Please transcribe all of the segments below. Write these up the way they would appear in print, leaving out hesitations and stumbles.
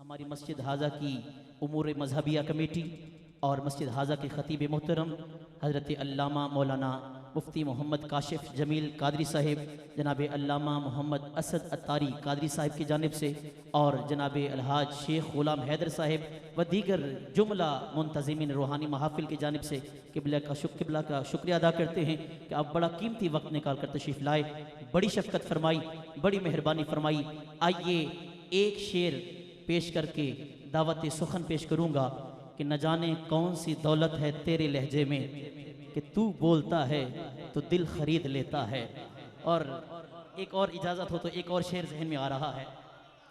ہماری مسجد حاضہ کی امور مذہبیہ کمیٹی اور مسجد حاضہ کے خطیب محترم حضرت علامہ مولانا مفتی محمد کاشف جمیل قادری صاحب، جناب علامہ محمد اسد اتاری قادری صاحب کی جانب سے اور جناب الحاج شیخ غلام حیدر صاحب و دیگر جملہ منتظمین روحانی محافل کی جانب سے قبلہ کا شکریہ ادا کرتے ہیں کہ آپ بڑا قیمتی وقت نکال کر تشریف لائے، بڑی شفقت فرمائی، بڑی مہربانی فرمائی۔ آئیے ایک شعر پیش کر کے دعوت سخن پیش کروں گا کہ نہ جانے کون سی دولت ہے تیرے لہجے میں کہ تو بولتا ہے تو دل خرید لیتا ہے۔ اور ایک اور اجازت ہو تو ایک اور شعر ذہن میں آ رہا ہے،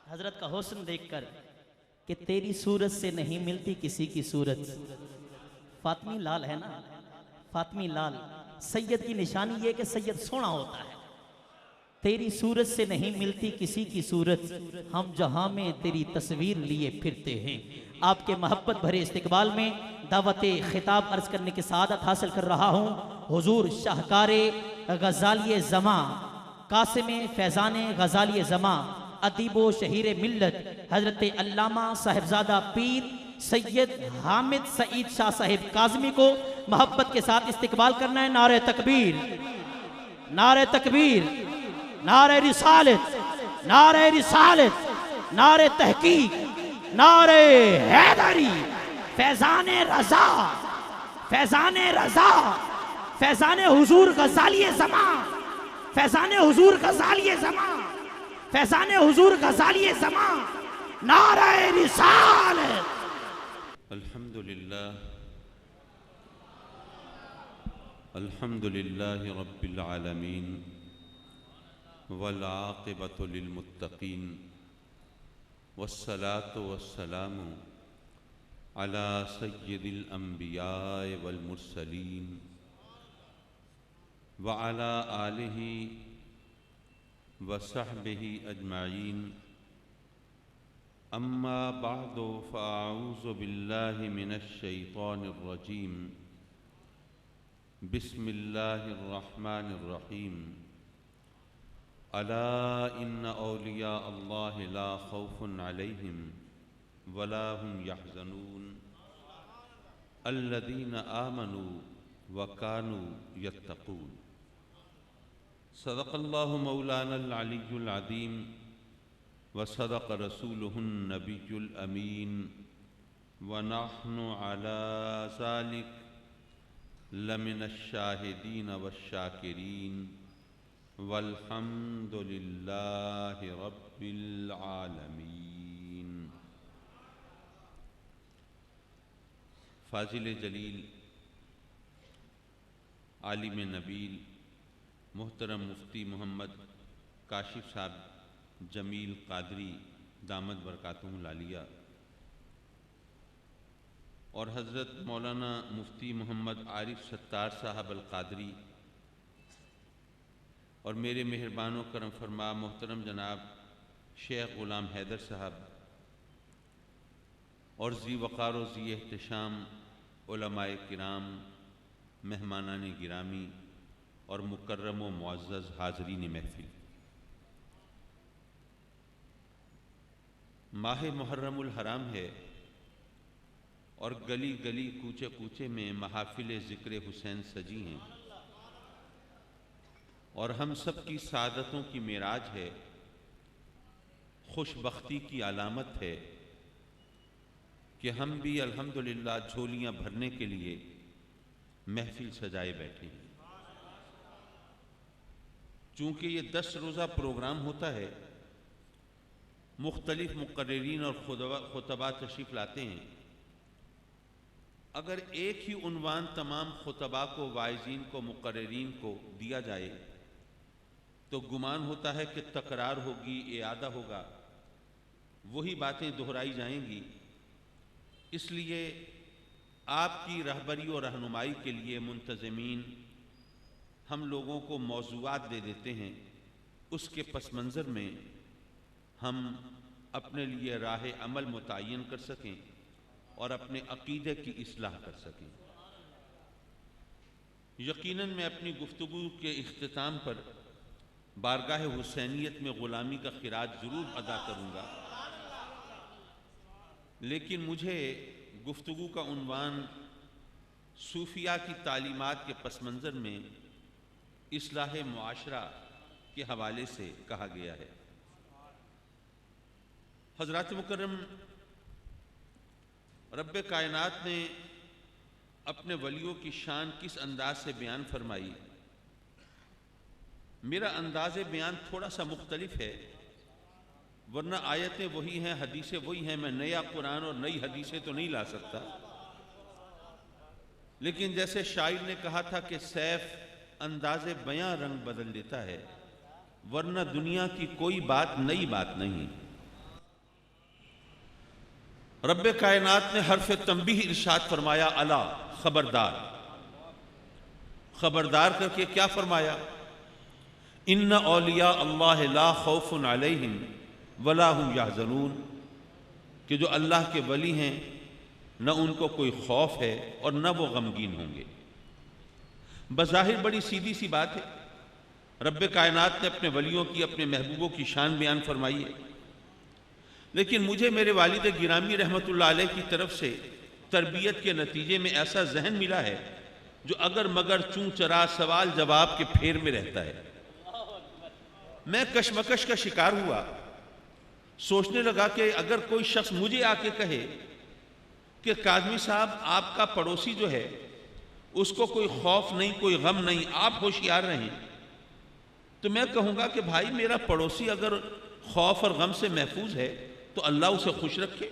حضرت کا حسن دیکھ کر کہ تیری صورت سے نہیں ملتی کسی کی صورت۔ فاطمی لال ہے نا، فاطمی لال، سید کی نشانی یہ کہ سید سونا ہوتا ہے۔ تیری صورت سے نہیں ملتی کسی کی صورت، ہم جہاں میں تیری تصویر لیے پھرتے ہیں۔ آپ کے محبت بھرے استقبال میں دعوت خطاب عرض کرنے کی سعادت حاصل کر رہا ہوں حضور شاہکار غزالی زماں، قاسم فیضان غزالی زماں، ادیب و شہیر ملت حضرت علامہ صاحبزادہ پیر سید حامد سعید شاہ صاحب کاظمی کو محبت کے ساتھ استقبال کرنا ہے۔ نعرہ تکبیر، نعرہ تکبیر، نعرہ رسالت، نعرہ رسالت، نعرہ تحقیق، نعرہ حیدری، فیضان رضا، فیضان رضا، فیضان حضور غزالی زمان، فیضان حضور غزالی زمان، فیضان حضور غزالی زمان، نعرہ رسالت۔ الحمدللہ رب العالمین والعاقبۃ للمتقین والصلاة والسلام علی سید الانبیاء والمرسلین وعلی آلہ وصحبہ اجمعین، اما بعد فاعوذ باللہ من الشیطان الرجیم، بسم اللہ الرحمن الرحیم۔ الا ان اولیاء اللہ لا خوف علیہم ولا هم يحزنون الذین آمنوا وكانوا يتقون۔ صدق اللہ مولانا العلی العظیم وصدق رسولہ النبی الامین، ونحن علی ذلک لمن الشاہدین والشاکرین، والحمد للہ رب العالمین۔ فاضل جلیل، عالم نبیل، محترم مفتی محمد کاشف صاحب جمیل قادری دامت برکاتہم العالیہ، اور حضرت مولانا مفتی محمد عارف ستار صاحب القادری، اور میرے مہربان و کرم فرما محترم جناب شیخ غلام حیدر صاحب، اور ذی وقار و ذی احتشام علماء کرام، مہمانان گرامی اور مکرم و معزز حاضرین محفل، ماہ محرم الحرام ہے اور گلی گلی کوچے کوچے میں محافل ذکر حسین سجی ہیں، اور ہم سب کی سعادتوں کی معراج ہے، خوش بختی کی علامت ہے کہ ہم بھی الحمدللہ جھولیاں بھرنے کے لیے محفل سجائے بیٹھے ہیں۔ چونکہ یہ 10 روزہ پروگرام ہوتا ہے، مختلف مقررین اور خطباء تشریف لاتے ہیں، اگر ایک ہی عنوان تمام خطباء کو، واعظین کو، مقررین کو دیا جائے تو گمان ہوتا ہے کہ تکرار ہوگی، اعادہ ہوگا، وہی باتیں دہرائی جائیں گی۔ اس لیے آپ کی رہبری اور رہنمائی کے لیے منتظمین ہم لوگوں کو موضوعات دے دیتے ہیں، اس کے پس منظر میں ہم اپنے لیے راہ عمل متعین کر سکیں اور اپنے عقیدے کی اصلاح کر سکیں۔ یقیناً میں اپنی گفتگو کے اختتام پر بارگاہ حسینیت میں غلامی کا خراج ضرور ادا کروں گا، لیکن مجھے گفتگو کا عنوان صوفیہ کی تعلیمات کے پس منظر میں اصلاح معاشرہ کے حوالے سے کہا گیا ہے۔ حضرات مکرم، رب کائنات نے اپنے ولیوں کی شان کس انداز سے بیان فرمائی؟ میرا انداز بیان تھوڑا سا مختلف ہے، ورنہ آیتیں وہی ہیں، حدیثیں وہی ہیں، میں نیا قرآن اور نئی حدیثیں تو نہیں لا سکتا۔ لیکن جیسے شاعر نے کہا تھا کہ سیف انداز بیاں رنگ بدل دیتا ہے، ورنہ دنیا کی کوئی بات نئی بات نہیں۔ رب کائنات نے حرف تنبیہ ارشاد فرمایا، الا، خبردار۔ خبردار کر کے کیا فرمایا؟ ان اولیاء اللہ لا خوف علیہم ولا هم یحزنون، کہ جو اللہ کے ولی ہیں نہ ان کو کوئی خوف ہے اور نہ وہ غمگین ہوں گے۔ بظاہر بڑی سیدھی سی بات ہے، رب کائنات نے اپنے ولیوں کی، اپنے محبوبوں کی شان بیان فرمائی ہے، لیکن مجھے میرے والد گرامی رحمت اللہ علیہ کی طرف سے تربیت کے نتیجے میں ایسا ذہن ملا ہے جو اگر مگر چوں چرا سوال جواب کے پھیر میں رہتا ہے۔ میں کشمکش کا شکار ہوا، سوچنے لگا کہ اگر کوئی شخص مجھے آ کے کہے کہ کاظمی صاحب آپ کا پڑوسی جو ہے اس کو کوئی خوف نہیں، کوئی غم نہیں، آپ ہوشیار رہیں، تو میں کہوں گا کہ بھائی میرا پڑوسی اگر خوف اور غم سے محفوظ ہے تو اللہ اسے خوش رکھے۔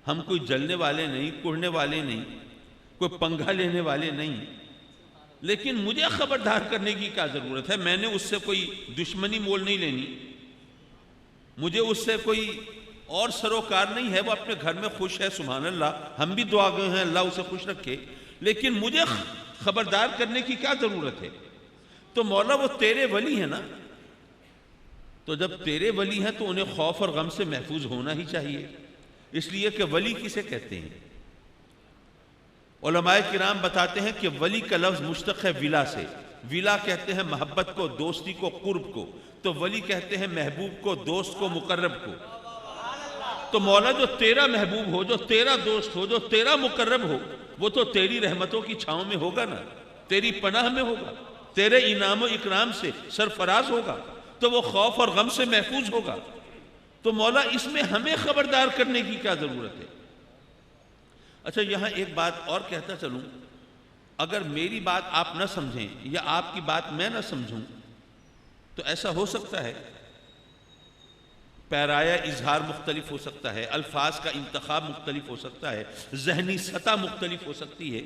ہم کوئی جلنے والے نہیں، کڑنے والے نہیں، کوئی پنگا لینے والے نہیں، لیکن مجھے خبردار کرنے کی کیا ضرورت ہے؟ میں نے اس سے کوئی دشمنی مول نہیں لینی، مجھے اس سے کوئی اور سروکار نہیں ہے، وہ اپنے گھر میں خوش ہے، سبحان اللہ، ہم بھی دعا گئے ہیں اللہ اسے خوش رکھے، لیکن مجھے خبردار کرنے کی کیا ضرورت ہے؟ تو مولا وہ تیرے ولی ہیں نا، تو جب تیرے ولی ہیں تو انہیں خوف اور غم سے محفوظ ہونا ہی چاہیے، اس لیے کہ ولی کسے کہتے ہیں؟ علماء کرام بتاتے ہیں کہ ولی کا لفظ مشتق ہے ولا سے۔ ولا کہتے ہیں محبت کو، دوستی کو، قرب کو، تو ولی کہتے ہیں محبوب کو، دوست کو، مقرب کو۔ تو مولا جو تیرا محبوب ہو، جو تیرا دوست ہو، جو تیرا مقرب ہو، وہ تو تیری رحمتوں کی چھاؤں میں ہوگا نا، تیری پناہ میں ہوگا، تیرے انعام و اکرام سے سرفراز ہوگا، تو وہ خوف اور غم سے محفوظ ہوگا۔ تو مولا اس میں ہمیں خبردار کرنے کی کیا ضرورت ہے؟ اچھا، یہاں ایک بات اور کہتا چلوں، اگر میری بات آپ نہ سمجھیں یا آپ کی بات میں نہ سمجھوں تو ایسا ہو سکتا ہے، پیرایا اظہار مختلف ہو سکتا ہے، الفاظ کا انتخاب مختلف ہو سکتا ہے، ذہنی سطح مختلف ہو سکتی ہے،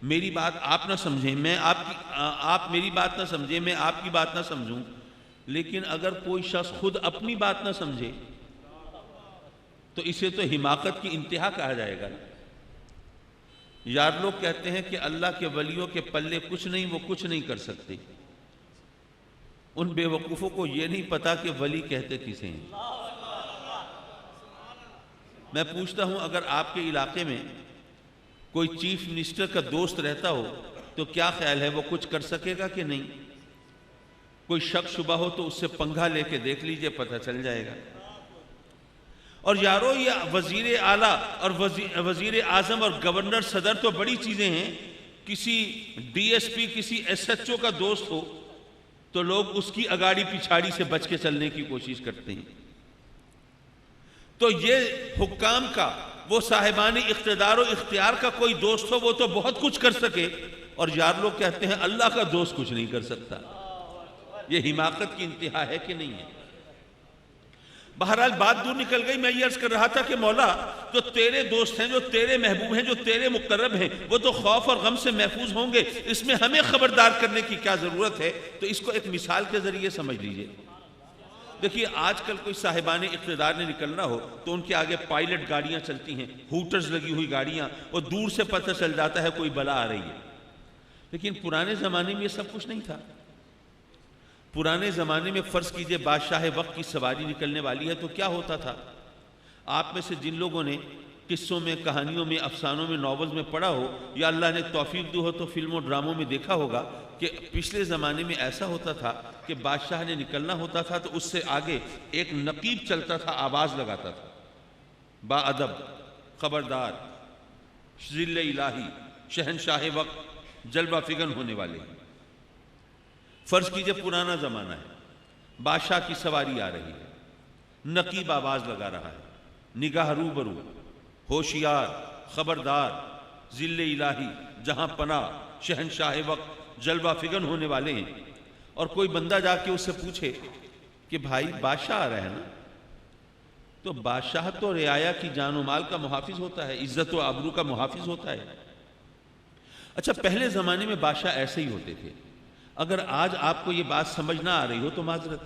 میری بات آپ نہ سمجھیں، آپ میری بات نہ سمجھیں، میں آپ کی بات نہ سمجھوں، لیکن اگر کوئی شخص خود اپنی بات نہ سمجھے تو اسے تو حماقت کی انتہا کہا جائے گا۔ یار لوگ کہتے ہیں کہ اللہ کے ولیوں کے پلے کچھ نہیں، وہ کچھ نہیں کر سکتے۔ ان بے وقوفوں کو یہ نہیں پتا کہ ولی کہتے کسے ہیں۔ میں پوچھتا ہوں، اگر آپ کے علاقے میں کوئی چیف منسٹر کا دوست رہتا ہو تو کیا خیال ہے وہ کچھ کر سکے گا کہ نہیں؟ کوئی شک شبہ ہو تو اس سے پنگا لے کے دیکھ لیجئے، پتہ چل جائے گا۔ اور یارو، یہ وزیر اعلیٰ اور وزیر اعظم اور گورنر صدر تو بڑی چیزیں ہیں، کسی ڈی ایس پی، کسی ایس ایچ او کا دوست ہو تو لوگ اس کی اگاڑی پچھاڑی سے بچ کے چلنے کی کوشش کرتے ہیں۔ تو یہ حکام کا، وہ صاحبان اقتدار و اختیار کا کوئی دوست ہو وہ تو بہت کچھ کر سکے، اور یار لوگ کہتے ہیں اللہ کا دوست کچھ نہیں کر سکتا۔ یہ حماقت کی انتہا ہے کہ نہیں ہے؟ بہرحال بات دور نکل گئی۔ میں یہ عرض کر رہا تھا کہ مولا جو تیرے دوست ہیں، جو تیرے محبوب ہیں، جو تیرے مقرب ہیں، وہ تو خوف اور غم سے محفوظ ہوں گے، اس میں ہمیں خبردار کرنے کی کیا ضرورت ہے؟ تو اس کو ایک مثال کے ذریعے سمجھ لیجئے۔ دیکھیے، آج کل کوئی صاحبان اقتدار نے نکلنا ہو تو ان کے آگے پائلٹ گاڑیاں چلتی ہیں، ہوٹرز لگی ہوئی گاڑیاں، اور دور سے پتہ چل جاتا ہے کوئی بلا آ رہی ہے۔ لیکن پرانے زمانے میں یہ سب کچھ نہیں تھا۔ پرانے زمانے میں فرض کیجئے بادشاہ وقت کی سواری نکلنے والی ہے تو کیا ہوتا تھا؟ آپ میں سے جن لوگوں نے قصوں میں، کہانیوں میں، افسانوں میں، ناولز میں پڑھا ہو یا اللہ نے توفیق دی ہو تو فلموں ڈراموں میں دیکھا ہوگا کہ پچھلے زمانے میں ایسا ہوتا تھا کہ بادشاہ نے نکلنا ہوتا تھا تو اس سے آگے ایک نقیب چلتا تھا، آواز لگاتا تھا، با ادب، خبردار، ذل الہی، شہنشاہ وقت، جلوہ فگن ہونے والے ہیں۔ فرض کیجئے پرانا زمانہ ہے، بادشاہ کی سواری آ رہی ہے، نقیب آواز لگا رہا ہے، نگاہ روبرو، ہوشیار، خبردار، ذل الہی، جہاں پناہ، شہنشاہ وقت، جلوہ فگن ہونے والے ہیں، اور کوئی بندہ جا کے اس سے پوچھے کہ بھائی بادشاہ آ رہا ہے نا؟ تو بادشاہ تو رعایا کی جان و مال کا محافظ ہوتا ہے، عزت و آبرو کا محافظ ہوتا ہے۔ اچھا، پہلے زمانے میں بادشاہ ایسے ہی ہوتے تھے۔ اگر آج آپ کو یہ بات سمجھ نہ آ رہی ہو تو معذرت۔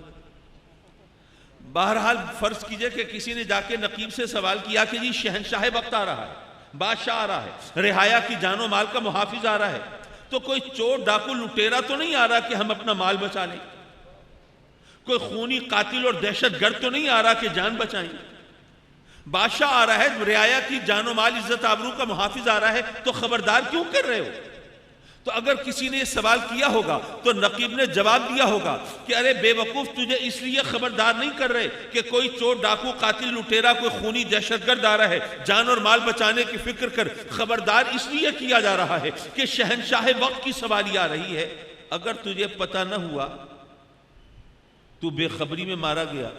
بہرحال فرض کیجئے کہ کسی نے جا کے نقیب سے سوال کیا کہ جی شہنشاہ وقت آ رہا ہے، بادشاہ آ رہا ہے، رعایا کی جان و مال کا محافظ آ رہا ہے، تو کوئی چور ڈاکو لٹیرا تو نہیں آ رہا کہ ہم اپنا مال بچا لیں؟ کوئی خونی قاتل اور دہشت گرد تو نہیں آ رہا کہ جان بچائیں؟ بادشاہ آ رہا ہے، رعایا کی جان و مال، عزت آبرو کا محافظ آ رہا ہے، تو خبردار کیوں کر رہے ہو؟ تو اگر کسی نے یہ سوال کیا ہوگا تو نقیب نے جواب دیا ہوگا کہ ارے بے وقوف، تجھے اس لیے خبردار نہیں کر رہے کہ کوئی چور ڈاکو قاتل لٹیرا کوئی خونی دہشت گرد آ رہا ہے، جان اور مال بچانے کی فکر کر۔ خبردار اس لیے کیا جا رہا ہے کہ شہنشاہ وقت کی سواری آ رہی ہے۔ اگر تجھے پتہ نہ ہوا، تو بے خبری میں مارا گیا،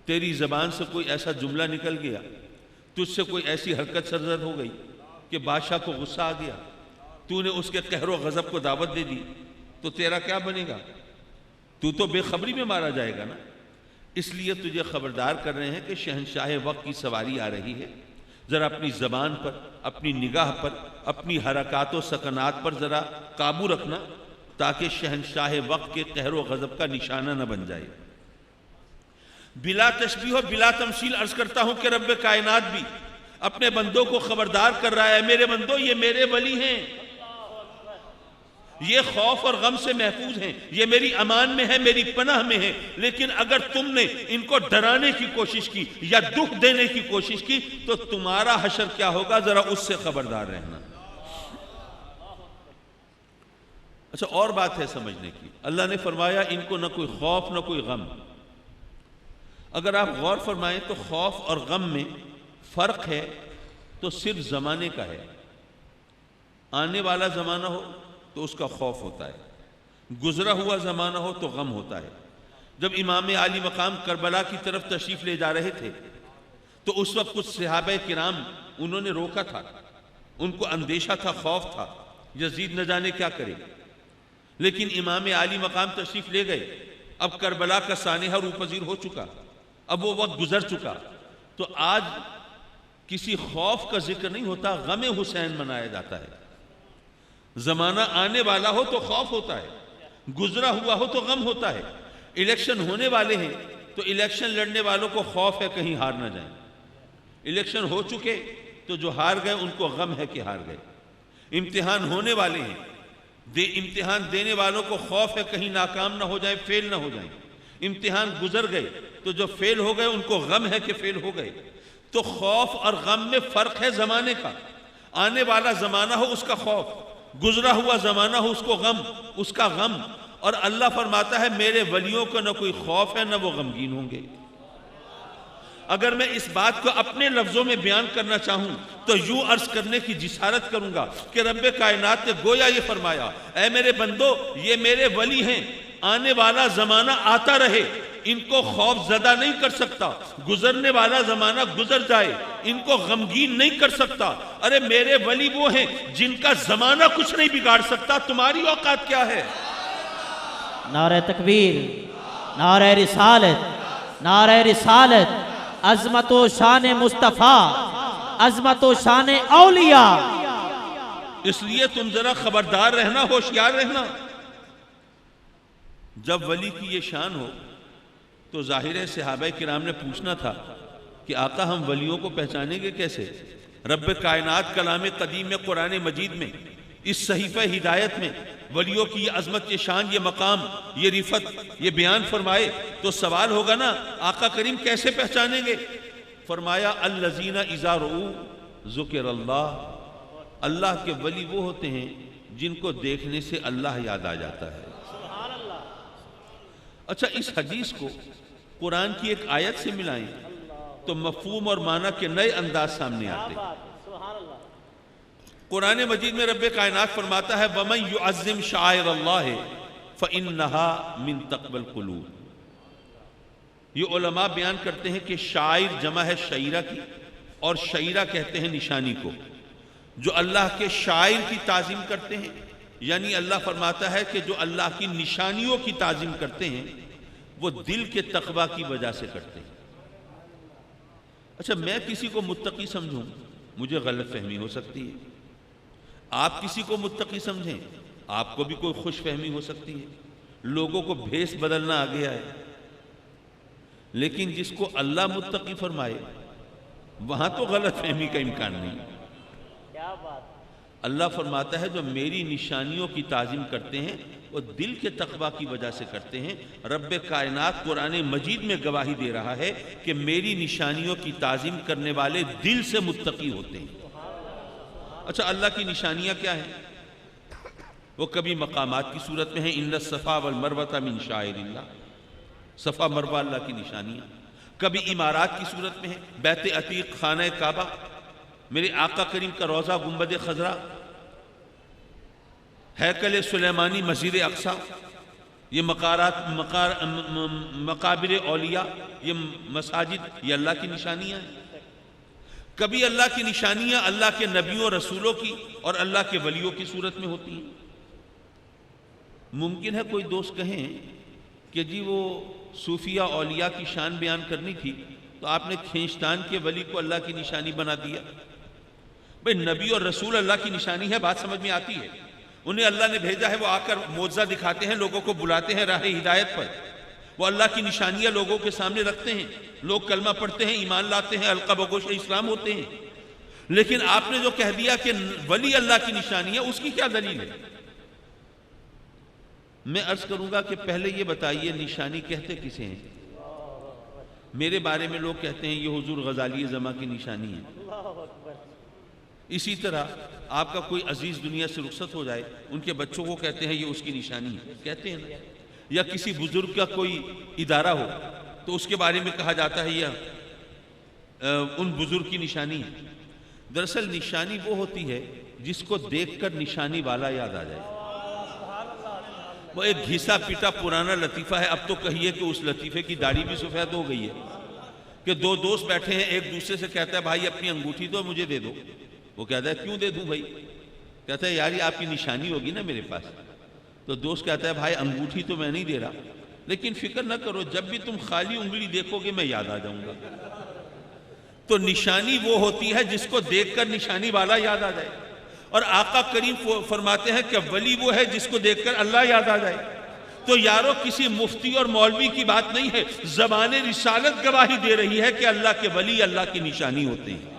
تیری زبان سے کوئی ایسا جملہ نکل گیا، تجھ سے کوئی ایسی حرکت سرزد ہو گئی کہ بادشاہ کو غصہ آ گیا، تو نے اس کے قہر و غضب کو دعوت دے دی، تو تیرا کیا بنے گا؟ تو بے خبری میں مارا جائے گا نا۔ اس لیے تجھے خبردار کر رہے ہیں کہ شہنشاہ وقت کی سواری آ رہی ہے، ذرا اپنی زبان پر، اپنی نگاہ پر، اپنی حرکات و سکنات پر ذرا قابو رکھنا، تاکہ شہنشاہ وقت کے قہر و غضب کا نشانہ نہ بن جائے۔ بلا تشبیہ و بلا تمثیل عرض کرتا ہوں کہ رب کائنات بھی اپنے بندوں کو خبردار کر رہا ہے، میرے بندوں یہ میرے ولی ہیں، یہ خوف اور غم سے محفوظ ہیں، یہ میری امان میں ہے، میری پناہ میں ہے، لیکن اگر تم نے ان کو ڈرانے کی کوشش کی یا دکھ دینے کی کوشش کی تو تمہارا حشر کیا ہوگا، ذرا اس سے خبردار رہنا۔ اچھا، اور بات ہے سمجھنے کی۔ اللہ نے فرمایا ان کو نہ کوئی خوف نہ کوئی غم۔ اگر آپ غور فرمائیں تو خوف اور غم میں فرق ہے تو صرف زمانے کا ہے۔ آنے والا زمانہ ہو تو اس کا خوف ہوتا ہے، گزرا ہوا زمانہ ہو تو غم ہوتا ہے۔ جب امام عالی مقام کربلا کی طرف تشریف لے جا رہے تھے تو اس وقت کچھ صحابہ کرام انہوں نے روکا تھا، ان کو اندیشہ تھا، خوف تھا، یزید نہ جانے کیا کرے، لیکن امام عالی مقام تشریف لے گئے۔ اب کربلا کا سانحہ روپذیر ہو چکا، اب وہ وقت گزر چکا، تو آج کسی خوف کا ذکر نہیں ہوتا، غم حسین منایا جاتا ہے۔ زمانہ آنے والا ہو تو خوف ہوتا ہے، گزرا ہوا ہو تو غم ہوتا ہے۔ الیکشن ہونے والے ہیں تو الیکشن لڑنے والوں کو خوف ہے کہیں ہار نہ جائیں، الیکشن ہو چکے تو جو ہار گئے ان کو غم ہے کہ ہار گئے۔ امتحان ہونے والے ہیں، امتحان دینے والوں کو خوف ہے کہیں ناکام نہ ہو جائیں، فیل نہ ہو جائیں۔ امتحان گزر گئے تو جو فیل ہو گئے ان کو غم ہے کہ فیل ہو گئے۔ تو خوف اور غم میں فرق ہے زمانے کا۔ آنے والا زمانہ ہو اس کا خوف، گزرا ہوا زمانہ ہو اس کو غم، اس کا غم۔ اور اللہ فرماتا ہے میرے ولیوں کو نہ کوئی خوف ہے نہ وہ غمگین ہوں گے۔ اگر میں اس بات کو اپنے لفظوں میں بیان کرنا چاہوں تو یوں عرض کرنے کی جسارت کروں گا کہ رب کائنات نے گویا یہ فرمایا، اے میرے بندو یہ میرے ولی ہیں، آنے والا زمانہ آتا رہے، ان کو خوف زدہ نہیں کر سکتا، گزرنے والا زمانہ گزر جائے ان کو غمگین نہیں کر سکتا۔ ارے میرے ولی وہ ہیں جن کا زمانہ کچھ نہیں بگاڑ سکتا، تمہاری اوقات کیا ہے؟ نعرہ تکبیر، نعرہ رسالت، نعرہ رسالت، عظمت و شان مصطفیٰ، عظمت و شان اولیاء۔ اس لیے تم ذرا خبردار رہنا، ہوشیار رہنا۔ جب ولی کی یہ شان ہو تو ظاہر ہے صحابہ کرام نے پوچھنا تھا کہ آقا ہم ولیوں کو پہچانیں گے کیسے؟ رب کائنات کلام قدیم میں، قرآن مجید میں، اس صحیفہ ہدایت میں ولیوں کی یہ عظمت، یہ شان، یہ مقام، یہ رفت، یہ بیان فرمائے تو سوال ہوگا نا آقا کریم کیسے پہچانیں گے؟ فرمایا الذین اذا رؤوا ذکر اللہ، اللہ کے ولی وہ ہوتے ہیں جن کو دیکھنے سے اللہ یاد آ جاتا ہے۔ اچھا، اس حدیث کو قرآن کی ایک آیت سے ملائیں تو مفہوم اور معنی کے نئے انداز سامنے آتے ہیں۔ قرآن مجید میں رب کائنات فرماتا ہے وَمَن يُعَظِّمْ شَعَائِرَ اللَّهِ فَإِنَّهَا مِن تَقْوَى الْقُلُوبِ۔ یہ علماء بیان کرتے ہیں کہ شاعر جمع ہے شعیرہ کی، اور شعیرہ کہتے ہیں نشانی کو۔ جو اللہ کے شاعر کی تعظیم کرتے ہیں، یعنی اللہ فرماتا ہے کہ جو اللہ کی نشانیوں کی تعظیم کرتے ہیں وہ دل کے تقوی کی وجہ سے کرتے ہیں۔ اچھا، میں کسی کو متقی سمجھوں، مجھے غلط فہمی ہو سکتی ہے، آپ کسی کو متقی سمجھیں، آپ کو بھی کوئی خوش فہمی ہو سکتی ہے، لوگوں کو بھیس بدلنا آ گیا ہے۔ لیکن جس کو اللہ متقی فرمائے وہاں تو غلط فہمی کا امکان نہیں۔ اللہ فرماتا ہے جو میری نشانیوں کی تعظیم کرتے ہیں وہ دل کے تقوی کی وجہ سے کرتے ہیں۔ رب کائنات قرآن مجید میں گواہی دے رہا ہے کہ میری نشانیوں کی تعظیم کرنے والے دل سے متقی ہوتے ہیں۔ اچھا، اللہ کی نشانیاں کیا ہیں؟ وہ کبھی مقامات کی صورت میں ہیں، ان الصفا والمروہ من شعائر اللہ، صفا مروہ اللہ کی نشانیاں۔ کبھی عمارات کی صورت میں ہیں، بیت عتیق، خانہ کعبہ، میرے آقا کریم کا روضہ، گنبد خضرا، ہیکل سلیمانی، مسجد اقصی، یہ مقابر اولیاء، یہ مساجد، یہ اللہ کی نشانیاں ہیں۔ کبھی اللہ کی نشانیاں اللہ کے نبیوں رسولوں کی اور اللہ کے ولیوں کی صورت میں ہوتی ہیں۔ ممکن ہے کوئی دوست کہیں کہ جی وہ صوفیہ اولیاء کی شان بیان کرنی تھی تو آپ نے کھینچتان کے ولی کو اللہ کی نشانی بنا دیا۔ بھئی نبی اور رسول اللہ کی نشانی ہے، بات سمجھ میں آتی ہے، انہیں اللہ نے بھیجا ہے، وہ آ کر معجزہ دکھاتے ہیں، لوگوں کو بلاتے ہیں راہ ہدایت پر، وہ اللہ کی نشانیاں لوگوں کے سامنے رکھتے ہیں، لوگ کلمہ پڑھتے ہیں، ایمان لاتے ہیں، القا بگوش اسلام ہوتے ہیں۔ لیکن آپ نے جو کہہ دیا کہ ولی اللہ کی نشانی ہے، اس کی کیا دلیل ہے؟ میں عرض کروں گا کہ پہلے یہ بتائیے نشانی کہتے کسے ہیں؟ میرے بارے میں لوگ کہتے ہیں یہ حضور غزالی زماں کی نشانی ہے۔ اسی طرح آپ کا کوئی عزیز دنیا سے رخصت ہو جائے، ان کے بچوں کو کہتے ہیں یہ اس کی نشانی ہے، کہتے ہیں نا؟ یا کسی بزرگ کا کوئی ادارہ ہو تو اس کے بارے میں کہا جاتا ہے یہ ان بزرگ کی نشانی ہے۔ دراصل نشانی وہ ہوتی ہے جس کو دیکھ کر نشانی والا یاد آ جائے۔ وہ ایک گھسا پیٹا پرانا لطیفہ ہے، اب تو کہیے کہ اس لطیفے کی داڑھی بھی سفید ہو گئی ہے، کہ دو دوست بیٹھے ہیں، ایک دوسرے سے کہتا ہے بھائی اپنی انگوٹھی تو مجھے دے دو۔ وہ کہتا ہے کیوں دے دوں بھائی؟ کہتا ہے یار یہ آپ کی نشانی ہوگی نا میرے پاس۔ تو دوست کہتا ہے بھائی انگوٹھی تو میں نہیں دے رہا، لیکن فکر نہ کرو، جب بھی تم خالی انگلی دیکھو گے میں یاد آ جاؤں گا۔ تو نشانی وہ ہوتی ہے جس کو دیکھ کر نشانی والا یاد آ جائے، اور آقا کریم فرماتے ہیں کہ ولی وہ ہے جس کو دیکھ کر اللہ یاد آ جائے۔ تو یارو کسی مفتی اور مولوی کی بات نہیں ہے، زبان رسالت گواہی دے رہی ہے کہ اللہ کے ولی اللہ کی نشانی ہوتے ہیں۔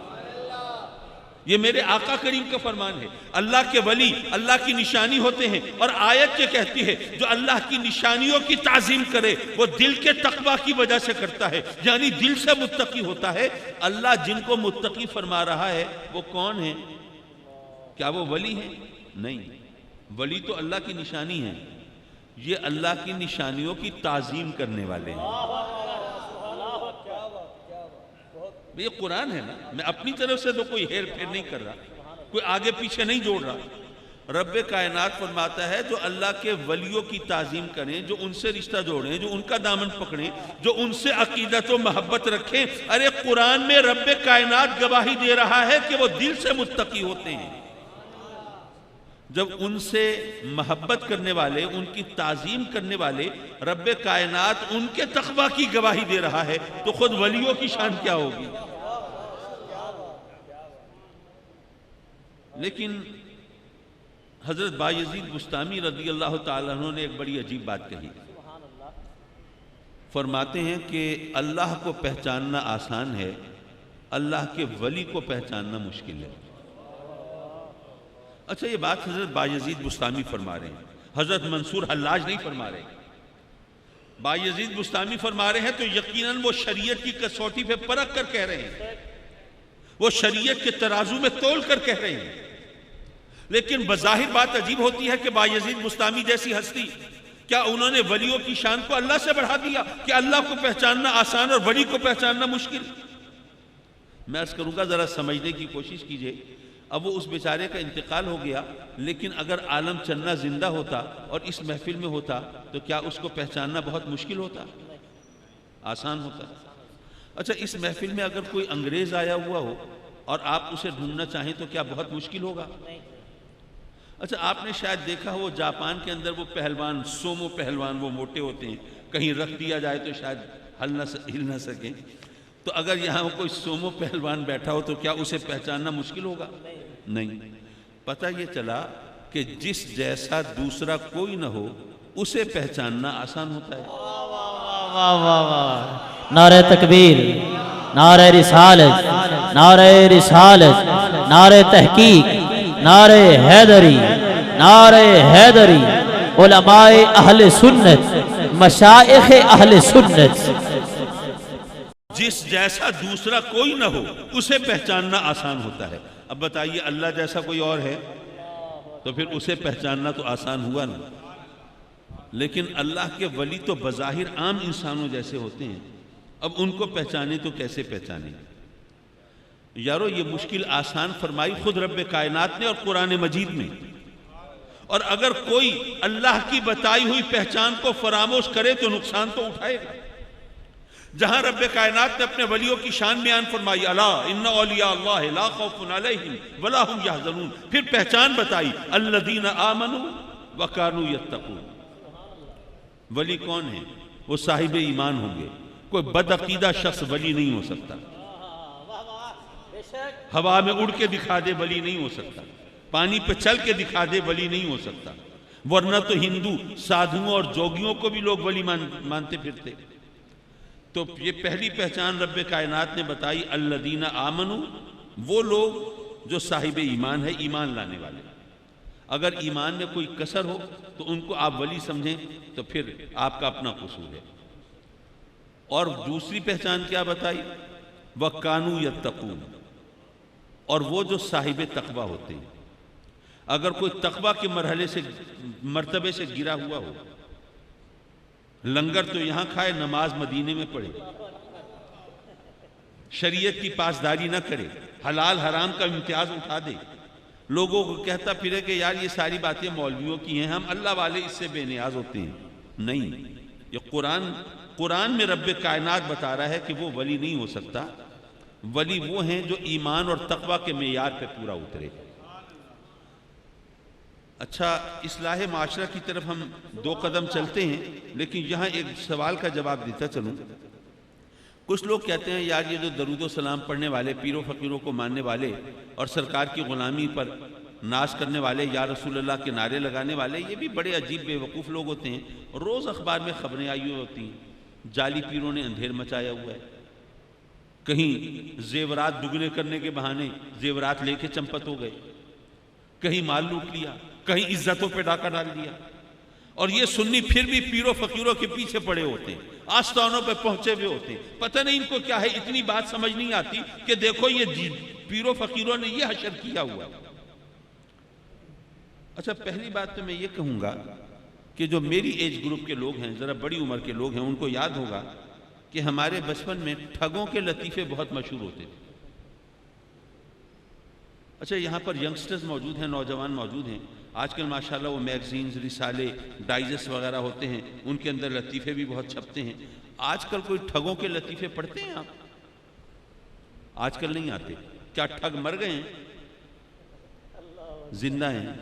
یہ میرے آقا کریم کا فرمان ہے، اللہ کے ولی اللہ کی نشانی ہوتے ہیں۔ اور آیت یہ کہتی ہے جو اللہ کی نشانیوں کی تعظیم کرے وہ دل کے تقوی کی وجہ سے کرتا ہے، یعنی دل سے متقی ہوتا ہے۔ اللہ جن کو متقی فرما رہا ہے وہ کون ہیں؟ کیا وہ ولی ہیں؟ نہیں، ولی تو اللہ کی نشانی ہے، یہ اللہ کی نشانیوں کی تعظیم کرنے والے ہیں۔ یہ قرآن ہے نا، میں اپنی طرف سے تو کوئی ہیر پھیر نہیں کر رہا، کوئی آگے پیچھے نہیں جوڑ رہا۔ رب کائنات فرماتا ہے جو اللہ کے ولیوں کی تعظیم کریں، جو ان سے رشتہ جوڑیں، جو ان کا دامن پکڑیں، جو ان سے عقیدت و محبت رکھیں۔ ارے قرآن میں رب کائنات گواہی دے رہا ہے کہ وہ دل سے متقی ہوتے ہیں۔ جب ان سے محبت کرنے والے، ان کی تعظیم کرنے والے، رب کائنات ان کے تقوی کی گواہی دے رہا ہے تو خود ولیوں کی شان کیا ہوگی؟ لیکن حضرت بایزید بستامی رضی اللہ تعالیٰ عنہ نے ایک بڑی عجیب بات کہی۔ فرماتے ہیں کہ اللہ کو پہچاننا آسان ہے، اللہ کے ولی کو پہچاننا مشکل ہے۔ اچھا، یہ بات حضرت بایزید بستامی فرما رہے ہیں، حضرت منصور حلاج نہیں فرما رہے۔ بایزید بستامی فرما رہے ہیں تو یقیناً وہ شریعت کی کسوٹی پہ پرکھ کر کہہ رہے ہیں، وہ شریعت کے ترازو میں تول کر کہہ رہے ہیں۔ لیکن بظاہر بات عجیب ہوتی ہے کہ بایزید بستامی جیسی ہستی، کیا انہوں نے ولیوں کی شان کو اللہ سے بڑھا دیا کہ اللہ کو پہچاننا آسان اور ولی کو پہچاننا مشکل؟ میں عرض کروں گا ذرا سمجھنے کی کوشش کیجئے. اب وہ اس بیچارے کا انتقال ہو گیا، لیکن اگر عالم چنا زندہ ہوتا اور اس محفل میں ہوتا تو کیا اس کو پہچاننا بہت مشکل ہوتا؟ آسان ہوتا. اچھا، اس محفل میں اگر کوئی انگریز آیا ہوا ہو اور آپ اسے ڈھونڈنا چاہیں تو کیا بہت مشکل ہوگا؟ اچھا، آپ نے شاید دیکھا ہو جاپان کے اندر وہ پہلوان، سومو پہلوان، وہ موٹے ہوتے ہیں، کہیں رکھ دیا جائے تو شاید ہل نہ سکیں. تو اگر یہاں کوئی سومو پہلوان بیٹھا ہو تو کیا اسے پہچاننا مشکل ہوگا؟ نہیں. پتہ یہ چلا کہ جس جیسا دوسرا کوئی نہ ہو اسے پہچاننا آسان ہوتا ہے. نعرہ تکبیر، نعرہ رسالت، نعرہ رسالت، نعرہ تحقیق، نعرہ حیدری، نعرہ حیدری. علماء اہل سنت، مشائخ اہل سنت. جس جیسا دوسرا کوئی نہ ہو اسے پہچاننا آسان ہوتا ہے. اب بتائیے اللہ جیسا کوئی اور ہے تو پھر اسے پہچاننا تو آسان ہوا نا. لیکن اللہ کے ولی تو بظاہر عام انسانوں جیسے ہوتے ہیں، اب ان کو پہچانے تو کیسے پہچانے؟ یارو یہ مشکل آسان فرمائی خود رب کائنات نے اور قرآن مجید میں. اور اگر کوئی اللہ کی بتائی ہوئی پہچان کو فراموش کرے تو نقصان تو اٹھائے گا. جہاں رب کائنات نے اپنے ولیوں کی شان بیان فرمائی، الا ان اولیاء اللہ لا خوف علیہم ولا هم یحزنون، پھر پہچان بتائی الذین آمنوا وکانوا یتقون. ولی کون ہیں؟ وہ صاحب ایمان ہوں گے. کوئی بد عقیدہ شخص ولی نہیں ہو سکتا. ہوا میں اڑ کے دکھا دے ولی نہیں ہو سکتا. پانی پہ چل کے دکھا دے ولی نہیں ہو سکتا. ورنہ تو ہندو سادھوؤں اور جوگیوں کو بھی لوگ ولی مانتے پھرتے. تو یہ پہلی پہچان رب کائنات نے بتائی الذین آمنوا، وہ لوگ جو صاحب ایمان ہے، ایمان لانے والے. اگر ایمان میں کوئی کسر ہو تو ان کو آپ ولی سمجھیں تو پھر آپ کا اپنا قصور ہے. اور دوسری پہچان کیا بتائی؟ وَكَانُوا يَتَّقُونَ، اور وہ جو صاحب تقوی ہوتے ہیں. اگر کوئی تقوی کے مرتبے سے گرا ہوا ہو، لنگر تو یہاں کھائے، نماز مدینے میں پڑھے، شریعت کی پاسداری نہ کرے، حلال حرام کا امتیاز اٹھا دے، لوگوں کو کہتا پھرے کہ یار یہ ساری باتیں مولویوں کی ہیں، ہم اللہ والے اس سے بے نیاز ہوتے ہیں. نہیں، یہ قرآن میں رب کائنات بتا رہا ہے کہ وہ ولی نہیں ہو سکتا. ولی وہ ہیں جو ایمان اور تقوی کے معیار پہ پورا اترے. اچھا، اصلاح معاشرہ کی طرف ہم 2 قدم چلتے ہیں، لیکن یہاں ایک سوال کا جواب دیتا چلوں. کچھ لوگ کہتے ہیں یار یہ جو درود و سلام پڑھنے والے، پیر و فقیروں کو ماننے والے اور سرکار کی غلامی پر ناز کرنے والے، یا رسول اللہ کے نعرے لگانے والے، یہ بھی بڑے عجیب بے وقوف لوگ ہوتے ہیں. روز اخبار میں خبریں آئی ہوئی ہوتی ہیں، جعلی پیروں نے اندھیر مچایا ہوا ہے. کہیں زیورات دگنے کرنے کے بہانے زیورات لے کے چمپت ہو گئے، کہیں مال لوٹ لیا، کہیں عزتوں پہ ڈاکہ ڈال دیا. اور یہ سنی پھر بھی پیروں فقیروں کے پیچھے پڑے ہوتے ہیں، آستانوں پہ پہنچے ہوئے ہوتے ہیں. پتہ نہیں ان کو کیا ہے، اتنی بات سمجھ نہیں آتی کہ دیکھو یہ پیروں فقیروں نے یہ حشر کیا ہوا. اچھا، پہلی بات تو میں یہ کہوں گا کہ جو میری ایج گروپ کے لوگ ہیں، ذرا بڑی عمر کے لوگ ہیں، ان کو یاد ہوگا کہ ہمارے بچپن میں ٹھگوں کے لطیفے بہت مشہور ہوتے تھے. اچھا، یہاں پر ینگسٹرز موجود ہیں، نوجوان موجود ہیں. آج کل ماشاءاللہ وہ میگزینز، رسالے، ڈائجسٹ وغیرہ ہوتے ہیں، ان کے اندر لطیفے بھی بہت چھپتے ہیں. آج کل کوئی ٹھگوں کے لطیفے پڑھتے ہیں آپ؟ آج کل نہیں آتے. کیا ٹھگ مر گئے ہیں؟ زندہ ہیں.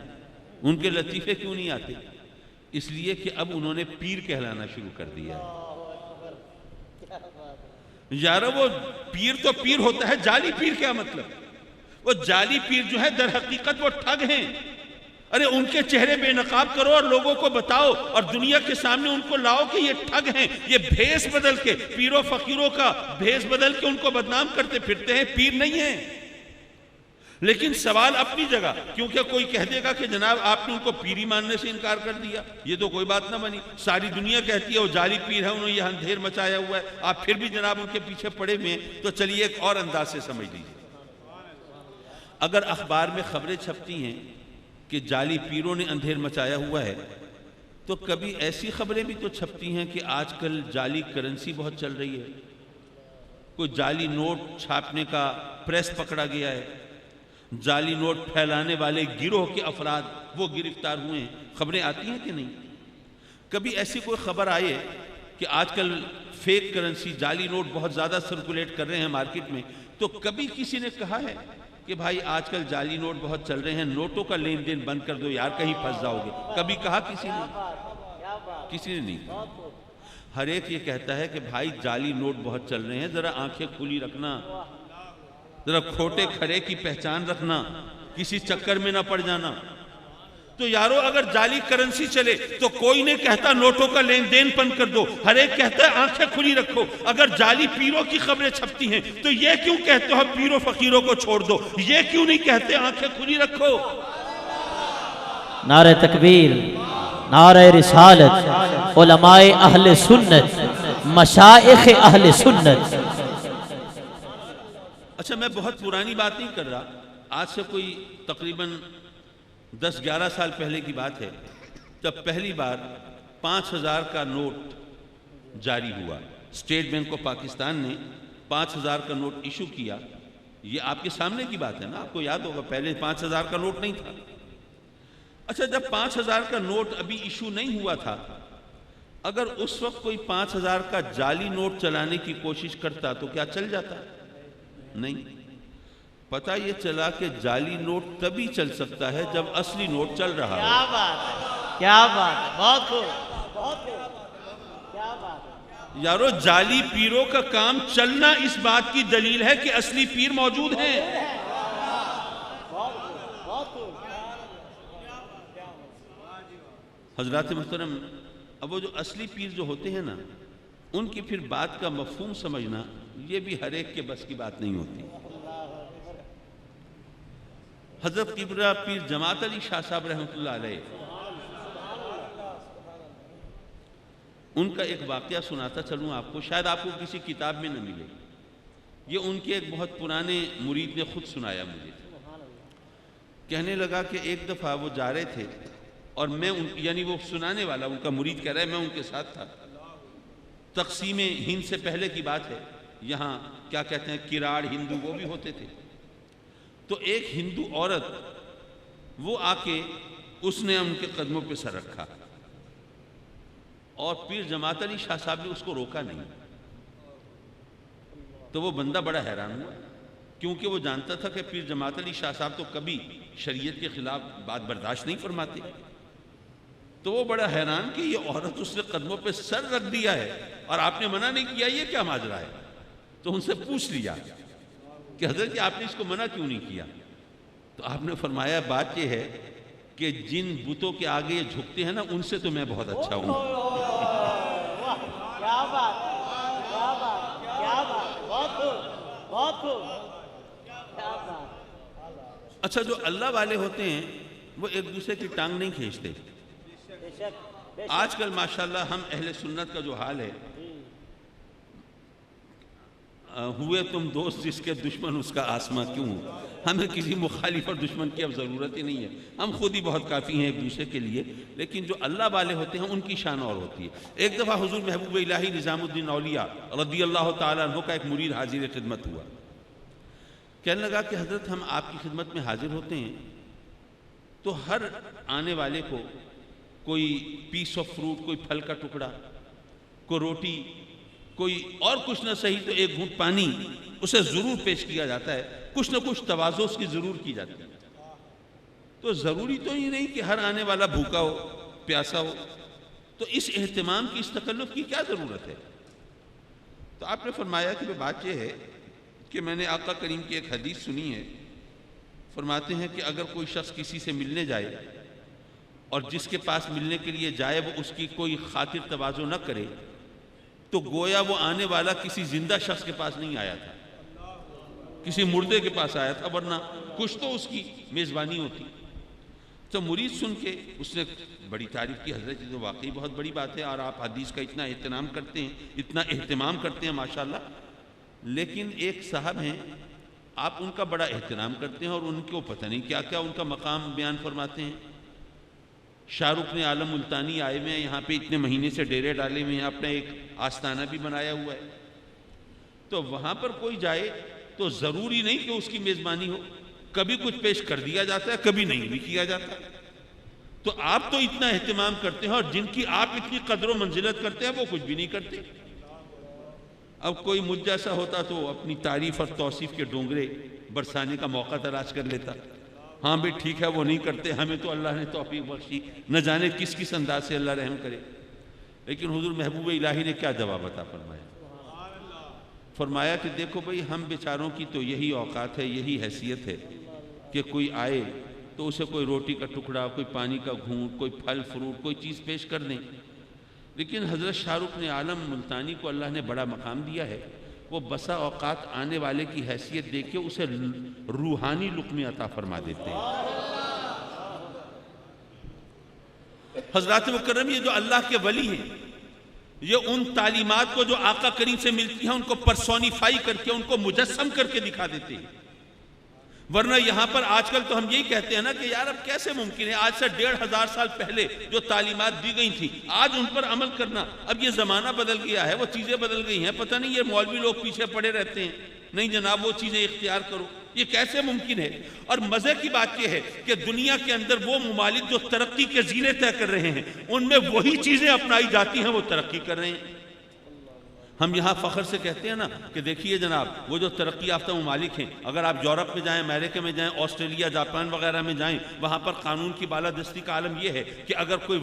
ان کے لطیفے کیوں نہیں آتے؟ اس لیے کہ اب انہوں نے پیر کہلانا شروع کر دیا ہے. یارو وہ پیر تو پیر ہوتا ہے، جعلی پیر کیا مطلب؟ وہ جعلی پیر جو ہے در حقیقت وہ ٹھگ ہیں. ارے ان کے چہرے بے نقاب کرو اور لوگوں کو بتاؤ اور دنیا کے سامنے ان کو لاؤ کہ یہ ٹھگ ہیں. یہ بھیس بدل کے، پیروں فقیروں کا بھیس بدل کے ان کو بدنام کرتے پھرتے ہیں، پیر نہیں ہیں. لیکن سوال اپنی جگہ، کیونکہ کوئی کہہ دے گا کہ جناب آپ نے ان کو پیری ماننے سے انکار کر دیا، یہ تو کوئی بات نہ بنی. ساری دنیا کہتی ہے وہ جعلی پیر ہے، انہوں نے یہ اندھیر مچایا ہوا ہے، آپ پھر بھی جناب ان کے پیچھے پڑے ہوئے ہیں. تو چلیے ایک اور انداز سے سمجھ لیجیے. اگر اخبار میں خبریں چھپتی ہیں کہ جعلی پیروں نے اندھیر مچایا ہوا ہے، تو کبھی ایسی خبریں بھی تو چھپتی ہیں کہ آج کل جعلی کرنسی بہت چل رہی ہے. کوئی جعلی نوٹ چھاپنے کا پریس پکڑا گیا ہے، جعلی نوٹ پھیلانے والے گروہ کے افراد وہ گرفتار ہوئے ہیں، خبریں آتی ہیں کہ نہیں؟ کبھی ایسی کوئی خبر آئے کہ آج کل فیک کرنسی جعلی نوٹ بہت زیادہ سرکولیٹ کر رہے ہیں مارکیٹ میں، تو کبھی کسی نے کہا ہے کہ بھائی آج کل جعلی نوٹ بہت چل رہے ہیں، نوٹوں کا لین دین بند کر دو یار، کہیں پھنس جاؤ گے؟ کبھی کہا کسی نے؟ کسی نے نہیں کہا۔ ہر ایک یہ کہتا ہے کہ بھائی جعلی نوٹ بہت چل رہے ہیں، ذرا آنکھیں کھلی رکھنا، ذرا کھوٹے کھڑے کی پہچان رکھنا، کسی چکر میں نہ پڑ جانا۔ تو یارو اگر جعلی کرنسی چلے تو کوئی نہیں کہتا نوٹوں کا لین دین بند کر دو، ہر ایک کہتا ہے آنکھیں کھلی رکھو۔ اگر جعلی پیروں کی خبریں چھپتی ہیں تو یہ کیوں کہتے ہو پیروں فقیروں کو چھوڑ دو؟ یہ کیوں نہیں کہتے آنکھیں کھلی رکھو؟ نعرہ تکبیر، نعرہ رسالت، علماء اہل سنت، مشائخ اہل سنت۔ اچھا، میں بہت پرانی بات نہیں کر رہا، آج سے کوئی تقریباً 10-11 سال پہلے کی بات ہے، جب پہلی بار 5000 کا نوٹ جاری ہوا۔ اسٹیٹ بینک آف پاکستان نے 5000 کا نوٹ ایشو کیا۔ یہ آپ کے سامنے کی بات ہے نا، آپ کو یاد ہوگا پہلے 5000 کا نوٹ نہیں تھا۔ اچھا، جب 5000 کا نوٹ ابھی ایشو نہیں ہوا تھا، اگر اس وقت کوئی 5000 کا جعلی نوٹ چلانے کی کوشش کرتا تو کیا چل جاتا؟ نہیں۔ پتہ یہ چلا کہ جعلی نوٹ تبھی چل سکتا ہے جب اصلی نوٹ چل رہا ہو۔ کیا بات ہے، کیا بات ہے، بہت خوب، بہت خوب، کیا بات ہے۔ یارو جعلی پیروں کا کام چلنا اس بات کی دلیل ہے کہ اصلی پیر موجود ہیں۔ حضرات محترم، اب وہ جو اصلی پیر جو ہوتے ہیں نا، ان کی پھر بات کا مفہوم سمجھنا یہ بھی ہر ایک کے بس کی بات نہیں ہوتی۔ حضرت قبلہ پیر جماعت علی شاہ صاحب رحمۃ اللہ علیہ، ان کا ایک واقعہ سناتا چلوں آپ کو، شاید آپ کو کسی کتاب میں نہ ملے۔ یہ ان کے ایک بہت پرانے مرید نے خود سنایا مجھے۔ کہنے لگا کہ ایک دفعہ وہ جا رہے تھے اور میں یعنی وہ سنانے والا ان کا مرید کہہ رہا ہے میں ان کے ساتھ تھا۔ تقسیم ہند سے پہلے کی بات ہے، یہاں کیا کہتے ہیں کراڑ ہندو وہ بھی ہوتے تھے۔ تو ایک ہندو عورت وہ آ کے اس نے ان کے قدموں پہ سر رکھا اور پیر جماعت علی شاہ صاحب نے اس کو روکا نہیں۔ تو وہ بندہ بڑا حیران ہوا، کیونکہ وہ جانتا تھا کہ پیر جماعت علی شاہ صاحب تو کبھی شریعت کے خلاف بات برداشت نہیں فرماتے۔ تو وہ بڑا حیران کہ یہ عورت اس نے قدموں پہ سر رکھ دیا ہے اور آپ نے منع نہیں کیا، یہ کیا ماجرا ہے؟ تو ان سے پوچھ لیا کہ حضرت آپ نے اس کو منع کیوں نہیں کیا؟ تو آپ نے فرمایا بات یہ ہے کہ جن بتوں کے آگے یہ جھکتے ہیں نا، ان سے تو میں بہت اچھا ہوں۔ کیا بات، کیا بات، کیا بات، بہت خوب، بہت خوب، کیا بات۔ اچھا، جو اللہ والے ہوتے ہیں وہ ایک دوسرے کی ٹانگ نہیں کھینچتے۔ آج کل ماشاءاللہ ہم اہل سنت کا جو حال ہے، ہوئے تم دوست جس کے دشمن اس کا آسماں کیوں ہو، ہمیں کسی مخالف اور دشمن کی اب ضرورت ہی نہیں ہے، ہم خود ہی بہت کافی ہیں ایک دوسرے کے لیے۔ لیکن جو اللہ والے ہوتے ہیں ان کی شان اور ہوتی ہے۔ ایک دفعہ حضور محبوب الہی نظام الدین اولیاء رضی اللہ تعالیٰ عنہ کا ایک مرید حاضر خدمت ہوا۔ کہنے لگا کہ حضرت ہم آپ کی خدمت میں حاضر ہوتے ہیں تو ہر آنے والے کو کوئی پیس آف فروٹ، کوئی پھل کا ٹکڑا، کوئی روٹی، کوئی اور کچھ نہ صحیح تو ایک گھونٹ پانی اسے ضرور پیش کیا جاتا ہے، کچھ نہ کچھ تواضع اس کی ضرور کی جاتی ہے۔ تو ضروری تو ہی نہیں کہ ہر آنے والا بھوکا ہو، پیاسا ہو، تو اس اہتمام کی، اس تکلف کی کیا ضرورت ہے؟ تو آپ نے فرمایا کہ بات یہ ہے کہ میں نے آقا کریم کی ایک حدیث سنی ہے، فرماتے ہیں کہ اگر کوئی شخص کسی سے ملنے جائے اور جس کے پاس ملنے کے لیے جائے وہ اس کی کوئی خاطر تواضع نہ کرے تو گویا وہ آنے والا کسی زندہ شخص کے پاس نہیں آیا تھا، کسی مردے کے پاس آیا تھا، ورنہ کچھ تو اس کی میزبانی ہوتی۔ تو مرید سن کے اس نے بڑی تعریف کی، حضرت یہ تو واقعی بہت بڑی بات ہے اور آپ حدیث کا اتنا اہتمام کرتے ہیں، اتنا اہتمام کرتے ہیں ماشاءاللہ، لیکن ایک صاحب ہیں آپ ان کا بڑا احترام کرتے ہیں اور ان کو پتہ نہیں کیا کیا ان کا مقام بیان فرماتے ہیں۔ شاہ رخ نے عالم ملتانی آئے ہوئے ہیں، یہاں پہ اتنے مہینے سے ڈیرے ڈالے ہوئے ہیں، اپنا ایک آستانہ بھی بنایا ہوا ہے۔ تو وہاں پر کوئی جائے تو ضروری نہیں کہ اس کی میزبانی ہو، کبھی کچھ پیش کر دیا جاتا ہے، کبھی نہیں بھی کیا جاتا۔ تو آپ تو اتنا اہتمام کرتے ہیں، اور جن کی آپ اتنی قدر و منزلت کرتے ہیں وہ کچھ بھی نہیں کرتے۔ اب کوئی مجھ جیسا ہوتا تو اپنی تعریف اور توصیف کے ڈونگرے برسانے کا موقع تلاش کر لیتا، ہاں بھی ٹھیک ہے وہ نہیں کرتے، ہمیں تو اللہ نے توفیق بخشی، نہ جانے کس کس انداز سے اللہ رحم کرے۔ لیکن حضور محبوب الہی نے کیا جواب عطا فرمایا؟ فرمایا کہ دیکھو بھئی، ہم بیچاروں کی تو یہی اوقات ہے، یہی حیثیت ہے کہ کوئی آئے تو اسے کوئی روٹی کا ٹکڑا، کوئی پانی کا گھونٹ، کوئی پھل فروٹ، کوئی چیز پیش کر دیں۔ لیکن حضرت شاہ رخ نے عالم ملتانی کو اللہ نے بڑا مقام دیا ہے، وہ بسا اوقات آنے والے کی حیثیت دیکھ کے اسے روحانی لقمے عطا فرما دیتے ہیں۔ حضرات مکرم، یہ جو اللہ کے ولی ہیں، یہ ان تعلیمات کو جو آقا کریم سے ملتی ہیں ان کو پرسونیفائی کر کے، ان کو مجسم کر کے دکھا دیتے ہیں۔ ورنہ یہاں پر آج کل تو ہم یہی کہتے ہیں نا کہ یار اب کیسے ممکن ہے آج سے 1500 سال پہلے جو تعلیمات دی گئی تھیں آج ان پر عمل کرنا؟ اب یہ زمانہ بدل گیا ہے، وہ چیزیں بدل گئی ہیں، پتہ نہیں یہ مولوی لوگ پیچھے پڑے رہتے ہیں، نہیں جناب وہ چیزیں اختیار کرو، یہ کیسے ممکن ہے؟ اور مزے کی بات یہ ہے کہ دنیا کے اندر وہ ممالک جو ترقی کے زینے طے کر رہے ہیں ان میں وہی چیزیں اپنائی جاتی ہیں، وہ ترقی کر رہے ہیں۔ ہم یہاں فخر سے کہتے ہیں نا کہ دیکھیے جناب وہ جو ترقی یافتہ ممالک ہیں، اگر آپ یورپ میں جائیں، امریکہ میں جائیں، آسٹریلیا، جاپان وغیرہ میں جائیں، وہاں پر قانون کی بالادستی کا عالم یہ ہے کہ اگر کوئی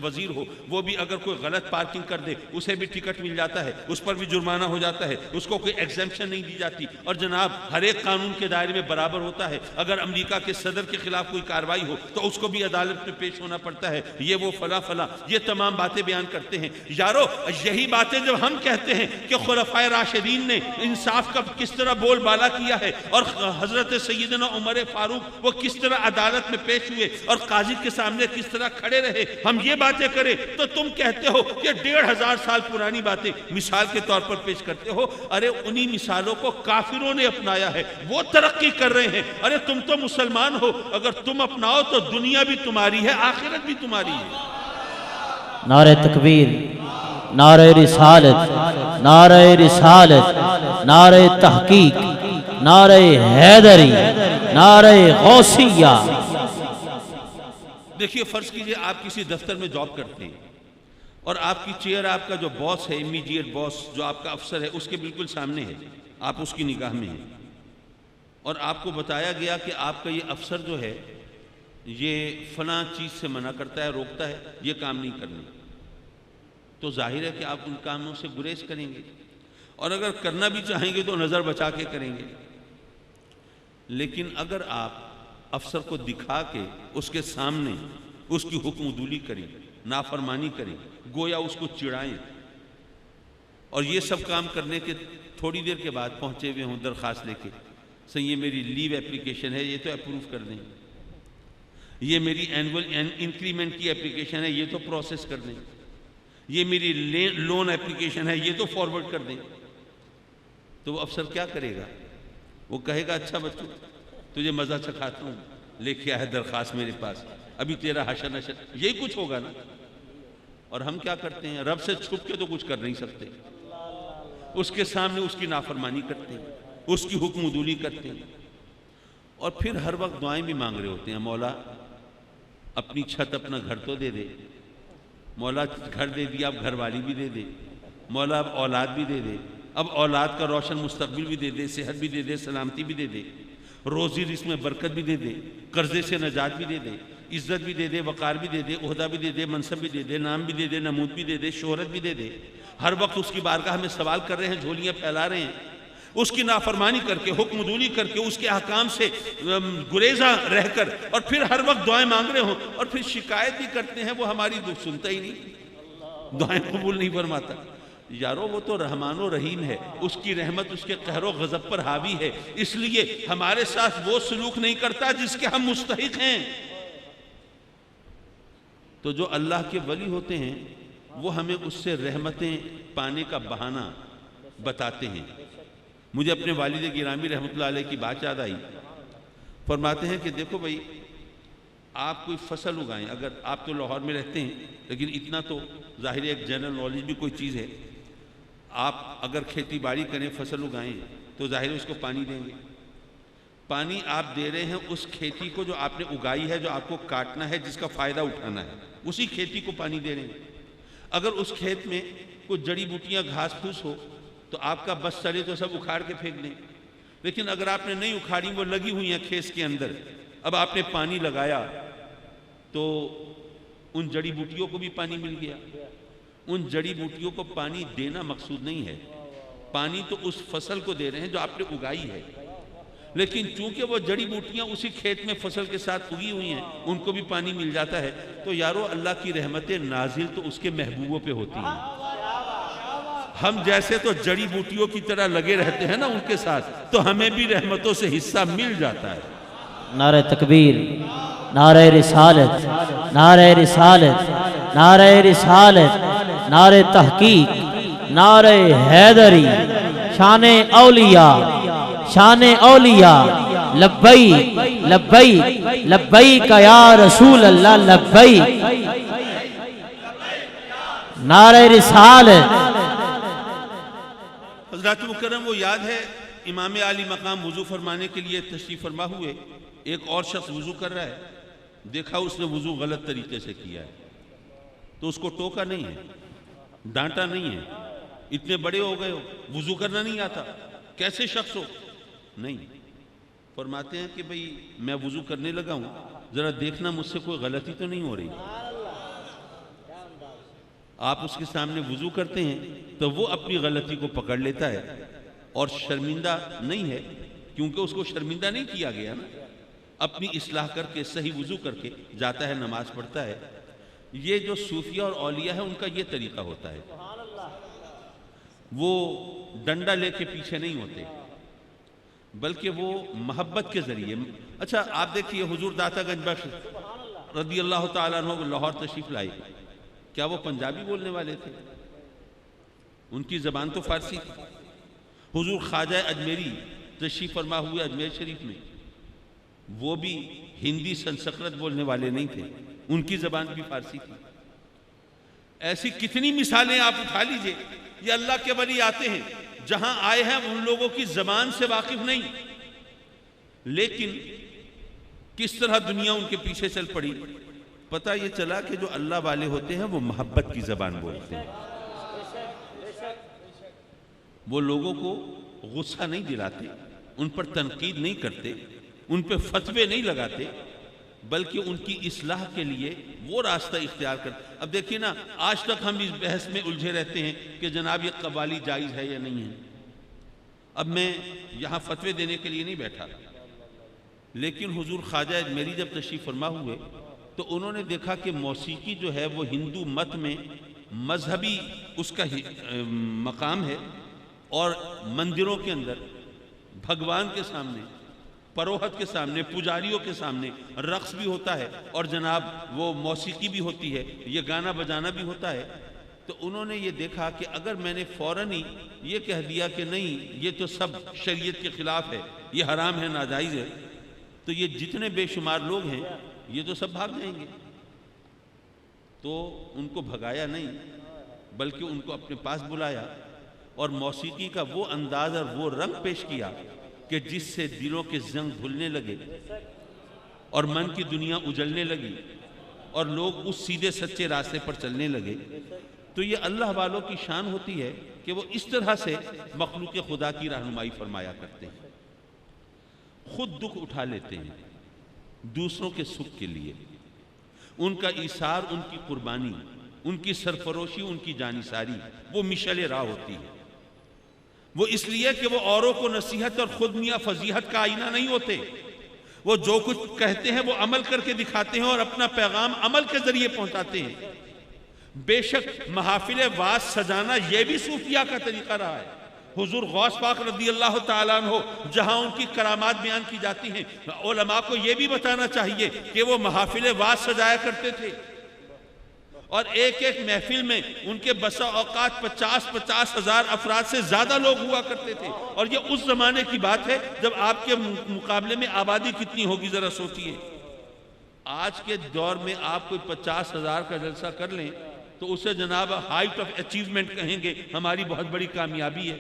وزیر ہو، وہ بھی اگر کوئی غلط پارکنگ کر دے اسے بھی ٹکٹ مل جاتا ہے، اس پر بھی جرمانہ ہو جاتا ہے، اس کو کوئی ایگزیمپشن نہیں دی جاتی، اور جناب ہر ایک قانون کے دائرے میں برابر ہوتا ہے۔ اگر امریکہ کے صدر کے خلاف کوئی کارروائی ہو تو اس کو بھی عدالت میں پیش ہونا پڑتا ہے، یہ وہ فلاں فلاں، یہ تمام باتیں بیان کرتے ہیں۔ یارو یہی باتیں جب ہم کہتے ہیں کہ خلفائے راشدین نے انصاف کا کس طرح بول بالا کیا ہے، اور حضرت سیدنا عمر فاروق وہ کس طرح عدالت میں پیش ہوئے اور قاضی کے سامنے کس طرح کھڑے رہے، ہم یہ باتیں کریں تو تم کہتے ہو کہ 1500 سال پرانی باتیں مثال کے طور پر پیش کرتے ہو۔ ارے انہی مثالوں کو کافروں نے اپنایا ہے، وہ ترقی کر رہے ہیں۔ ارے تم تو مسلمان ہو، اگر تم اپناؤ تو دنیا بھی تمہاری ہے، آخرت بھی تمہاری ہے۔ نعرہ تکبیر، نعرہ رسالت، نعرہ رسالت، نعرہ تحقیق، نعرہ حیدری، نعرہ غوثیہ۔ دیکھیے فرض کیجئے آپ کسی دفتر میں جاب کرتے ہیں اور آپ کی چیئر، آپ کا جو باس ہے، امیڈیٹ باس جو آپ کا افسر ہے، اس کے بالکل سامنے ہے، آپ اس کی نگاہ میں ہیں، اور آپ کو بتایا گیا کہ آپ کا یہ افسر جو ہے یہ فلاں چیز سے منع کرتا ہے، روکتا ہے، یہ کام نہیں کرنا، تو ظاہر ہے کہ آپ ان کاموں سے گریز کریں گے، اور اگر کرنا بھی چاہیں گے تو نظر بچا کے کریں گے۔ لیکن اگر آپ افسر کو دکھا کے اس کے سامنے اس کی حکم عدولی کریں، نافرمانی کریں، گویا اس کو چڑھائیں، اور یہ سب کام کرنے کے تھوڑی دیر کے بعد پہنچے ہوئے ہوں درخواست لے کے، سر یہ میری لیو اپلیکیشن ہے، یہ تو اپروو کر دیں، یہ میری اینول انکریمنٹ کی اپلیکیشن ہے، یہ تو پروسیس کر دیں، یہ میری لون اپلیکیشن ہے، یہ تو فارورڈ کر دیں، تو وہ افسر کیا کرے گا؟ وہ کہے گا اچھا بچوں تجھے مزہ چکھاتا ہوں، لے کے آیا درخواست میرے پاس، ابھی تیرا حشر نشر، یہی کچھ ہوگا نا۔ اور ہم کیا کرتے ہیں؟ رب سے چھپ کے تو کچھ کر نہیں سکتے، اس کے سامنے اس کی نافرمانی کرتے ہیں، اس کی حکم عدولی کرتے ہیں، اور پھر ہر وقت دعائیں بھی مانگ رہے ہوتے ہیں، مولا اپنی چھت اپنا گھر تو دے دے، مولا گھر دے دیا اب گھر والی بھی دے دے، مولا اب اولاد بھی دے دے، اب اولاد کا روشن مستقبل بھی دے دے، صحت بھی دے دے، سلامتی بھی دے دے، روزی رزق میں برکت بھی دے دے، قرضے سے نجات بھی دے دے، عزت بھی دے دے، وقار بھی دے دے، عہدہ بھی دے دے، منصب بھی دے دے، نام بھی دے دے، نمود بھی دے دے، شہرت بھی دے دے۔ ہر وقت اس کی بارگاہ میں سوال کر رہے ہیں، جھولیاں پھیلا رہے ہیں، اس کی نافرمانی کر کے، حکم عدولی کر کے، اس کے احکام سے گریزاں رہ کر، اور پھر ہر وقت دعائیں مانگ رہے ہوں، اور پھر شکایت بھی کرتے ہیں وہ ہماری دعا سنتا ہی نہیں، دعائیں قبول نہیں فرماتا۔ یارو وہ تو رحمان و رحیم ہے، اس کی رحمت اس کے قہر و غضب پر حاوی ہے، اس لیے ہمارے ساتھ وہ سلوک نہیں کرتا جس کے ہم مستحق ہیں۔ تو جو اللہ کے ولی ہوتے ہیں وہ ہمیں اس سے رحمتیں پانے کا بہانہ بتاتے ہیں۔ مجھے اپنے والد گرامی رحمۃ اللہ علیہ کی بات یاد آئی، فرماتے ہیں کہ دیکھو بھائی آپ کوئی فصل اگائیں، اگر آپ تو لاہور میں رہتے ہیں لیکن اتنا تو ظاہر ہے ایک جنرل نالج بھی کوئی چیز ہے، آپ اگر کھیتی باڑی کریں، فصل اگائیں تو ظاہر ہے اس کو پانی دیں گے. پانی آپ دے رہے ہیں اس کھیتی کو جو آپ نے اگائی ہے، جو آپ کو کاٹنا ہے، جس کا فائدہ اٹھانا ہے، اسی کھیتی کو پانی دے رہے ہیں. اگر اس کھیت میں کوئی جڑی بوٹیاں گھاس پھوس ہو تو آپ کا بس چلے تو سب اکھاڑ کے پھینک دیں. لیکن اگر آپ نے نہیں اکھاڑی، وہ لگی ہوئی ہیں کھیت کے اندر، اب آپ نے پانی لگایا تو ان جڑی بوٹیوں کو بھی پانی مل گیا. ان جڑی بوٹیوں کو پانی دینا مقصود نہیں ہے، پانی تو اس فصل کو دے رہے ہیں جو آپ نے اگائی ہے. لیکن چونکہ وہ جڑی بوٹیاں اسی کھیت میں فصل کے ساتھ اگی ہوئی ہیں، ان کو بھی پانی مل جاتا ہے. تو یارو اللہ کی رحمتیں نازل تو اس کے محبوبوں پہ ہوتی ہیں. ہم جیسے تو جڑی بوٹیوں کی طرح لگے رہتے ہیں نا ان کے ساتھ، تو ہمیں بھی رحمتوں سے حصہ مل جاتا ہے. نعرہ تکبیر، نعرہ رسالت، نعرہ رسالت، نعرہ رسالت، نعرہ تحقیق، نعرہ حیدری، شان اولیاء، شان اولیاء. لبیک لبیک لبیک یا رسول اللہ، لبیک. نعرہ رسالت. حضرات مکرم، وہ یاد ہے امام عالی مقام وضو فرمانے کے لیے تشریف فرما ہوئے، ایک اور شخص وضو کر رہا ہے، دیکھا اس نے وضو غلط طریقے سے کیا ہے تو اس کو ٹوکا نہیں ہے، ڈانٹا نہیں ہے. اتنے بڑے ہو گئے ہو، وضو کرنا نہیں آتا، کیسے شخص ہو؟ نہیں. فرماتے ہیں کہ بھئی میں وضو کرنے لگا ہوں، ذرا دیکھنا مجھ سے کوئی غلطی تو نہیں ہو رہی. آپ اس کے سامنے وضو کرتے ہیں تو وہ اپنی غلطی کو پکڑ لیتا ہے اور شرمندہ نہیں ہے، کیونکہ اس کو شرمندہ نہیں کیا گیا نا. اپنی اصلاح کر کے صحیح وضو کر کے جاتا ہے، نماز پڑھتا ہے. یہ جو صوفیہ اور اولیاء ہے ان کا یہ طریقہ ہوتا ہے. وہ ڈنڈا لے کے پیچھے نہیں ہوتے، بلکہ وہ محبت کے ذریعے. اچھا آپ دیکھیے حضور داتا گنج بخش رضی اللہ تعالیٰ عنہ لاہور تشریف لائے، کیا وہ پنجابی بولنے والے تھے؟ ان کی زبان تو فارسی تھی. حضور خواجہ اجمیری تشریف فرما ہوئے اجمیر شریف میں، وہ بھی ہندی سنسکرت بولنے والے نہیں تھے، ان کی زبان بھی فارسی تھی. ایسی کتنی مثالیں آپ اٹھا لیجئے. یہ اللہ کے ولی آتے ہیں، جہاں آئے ہیں ان لوگوں کی زبان سے واقف نہیں، لیکن کس طرح دنیا ان کے پیچھے چل پڑی. پتہ یہ چلا کہ جو اللہ والے ہوتے ہیں وہ محبت کی زبان بولتے ہیں. وہ لوگوں کو غصہ نہیں دلاتے، ان پر تنقید نہیں کرتے، ان پہ فتوے نہیں لگاتے، بلکہ ان کی اصلاح کے لیے وہ راستہ اختیار کرتے. اب دیکھیے نا، آج تک ہم اس بحث میں الجھے رہتے ہیں کہ جناب یہ قوالی جائز ہے یا نہیں ہے. اب میں یہاں فتوے دینے کے لیے نہیں بیٹھا، لیکن حضور خواجہ اجمیری جب تشریف فرما ہوئے تو انہوں نے دیکھا کہ موسیقی جو ہے وہ ہندو مت میں مذہبی اس کا مقام ہے، اور مندروں کے اندر بھگوان کے سامنے، پروہت کے سامنے، پجاریوں کے سامنے رقص بھی ہوتا ہے اور جناب وہ موسیقی بھی ہوتی ہے، یہ گانا بجانا بھی ہوتا ہے. تو انہوں نے یہ دیکھا کہ اگر میں نے فوراً ہی یہ کہہ دیا کہ نہیں یہ تو سب شریعت کے خلاف ہے، یہ حرام ہے، ناجائز ہے، تو یہ جتنے بے شمار لوگ ہیں یہ تو سب بھاگ جائیں گے. تو ان کو بھگایا نہیں، بلکہ ان کو اپنے پاس بلایا اور موسیقی کا وہ انداز اور وہ رنگ پیش کیا کہ جس سے دلوں کے زنگ دھلنے لگے اور من کی دنیا اجلنے لگی اور لوگ اس سیدھے سچے راستے پر چلنے لگے. تو یہ اللہ والوں کی شان ہوتی ہے کہ وہ اس طرح سے مخلوق خدا کی رہنمائی فرمایا کرتے ہیں. خود دکھ اٹھا لیتے ہیں دوسروں کے سکھ کے لیے. ان کا ایثار، ان کی قربانی، ان کی سرفروشی، ان کی جانثاری وہ مشعل راہ ہوتی ہے. وہ اس لیے کہ وہ اوروں کو نصیحت اور خود میاں فضیحت کا آئینہ نہیں ہوتے. وہ جو کچھ کہتے ہیں وہ عمل کر کے دکھاتے ہیں اور اپنا پیغام عمل کے ذریعے پہنچاتے ہیں. بے شک محافل واعظ سجانا یہ بھی صوفیہ کا طریقہ رہا ہے. حضور غوث پاک رضی اللہ تعالیٰ عنہ جہاں ان کی کرامات بیان کی جاتی ہیں، علماء کو یہ بھی بتانا چاہیے کہ وہ محافل واعظ سجایا کرتے تھے اور ایک ایک محفل میں ان کے بسا اوقات 50 ہزار افراد سے زیادہ لوگ ہوا کرتے تھے. اور یہ اس زمانے کی بات ہے جب آپ کے مقابلے میں آبادی کتنی ہوگی ذرا سوچئے. آج کے دور میں آپ کوئی 50 ہزار کا جلسہ کر لیں تو اسے جناب ہائٹ آف اچیومنٹ کہیں گے، ہماری بہت بڑی کامیابی ہے۔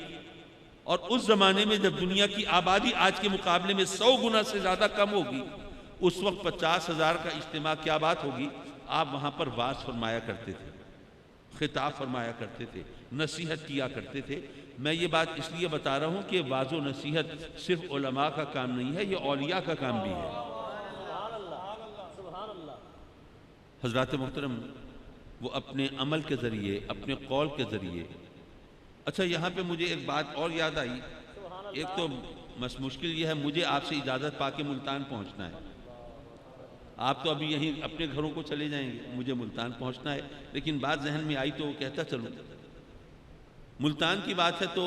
اور اس زمانے میں جب دنیا کی آبادی آج کے مقابلے میں 100 گنا سے زیادہ کم ہوگی، اس وقت 50,000 کا اجتماع کیا بات ہوگی۔ آپ وہاں پر واعظ فرمایا کرتے تھے، خطاب فرمایا کرتے تھے، نصیحت کیا کرتے تھے۔ میں یہ بات اس لیے بتا رہا ہوں کہ واعظ و نصیحت صرف علماء کا کام نہیں ہے، یہ اولیاء کا کام بھی ہے۔ حضرات محترم، وہ اپنے عمل کے ذریعے، اپنے قول کے ذریعے۔ اچھا، یہاں پہ مجھے ایک بات اور یاد آئی۔ ایک تو مشکل یہ ہے، مجھے آپ سے اجازت پا کے ملتان پہنچنا ہے۔ آپ تو ابھی یہیں اپنے گھروں کو چلے جائیں گے، مجھے ملتان پہنچنا ہے، لیکن بات ذہن میں آئی تو کہتا چلوں۔ ملتان کی بات ہے تو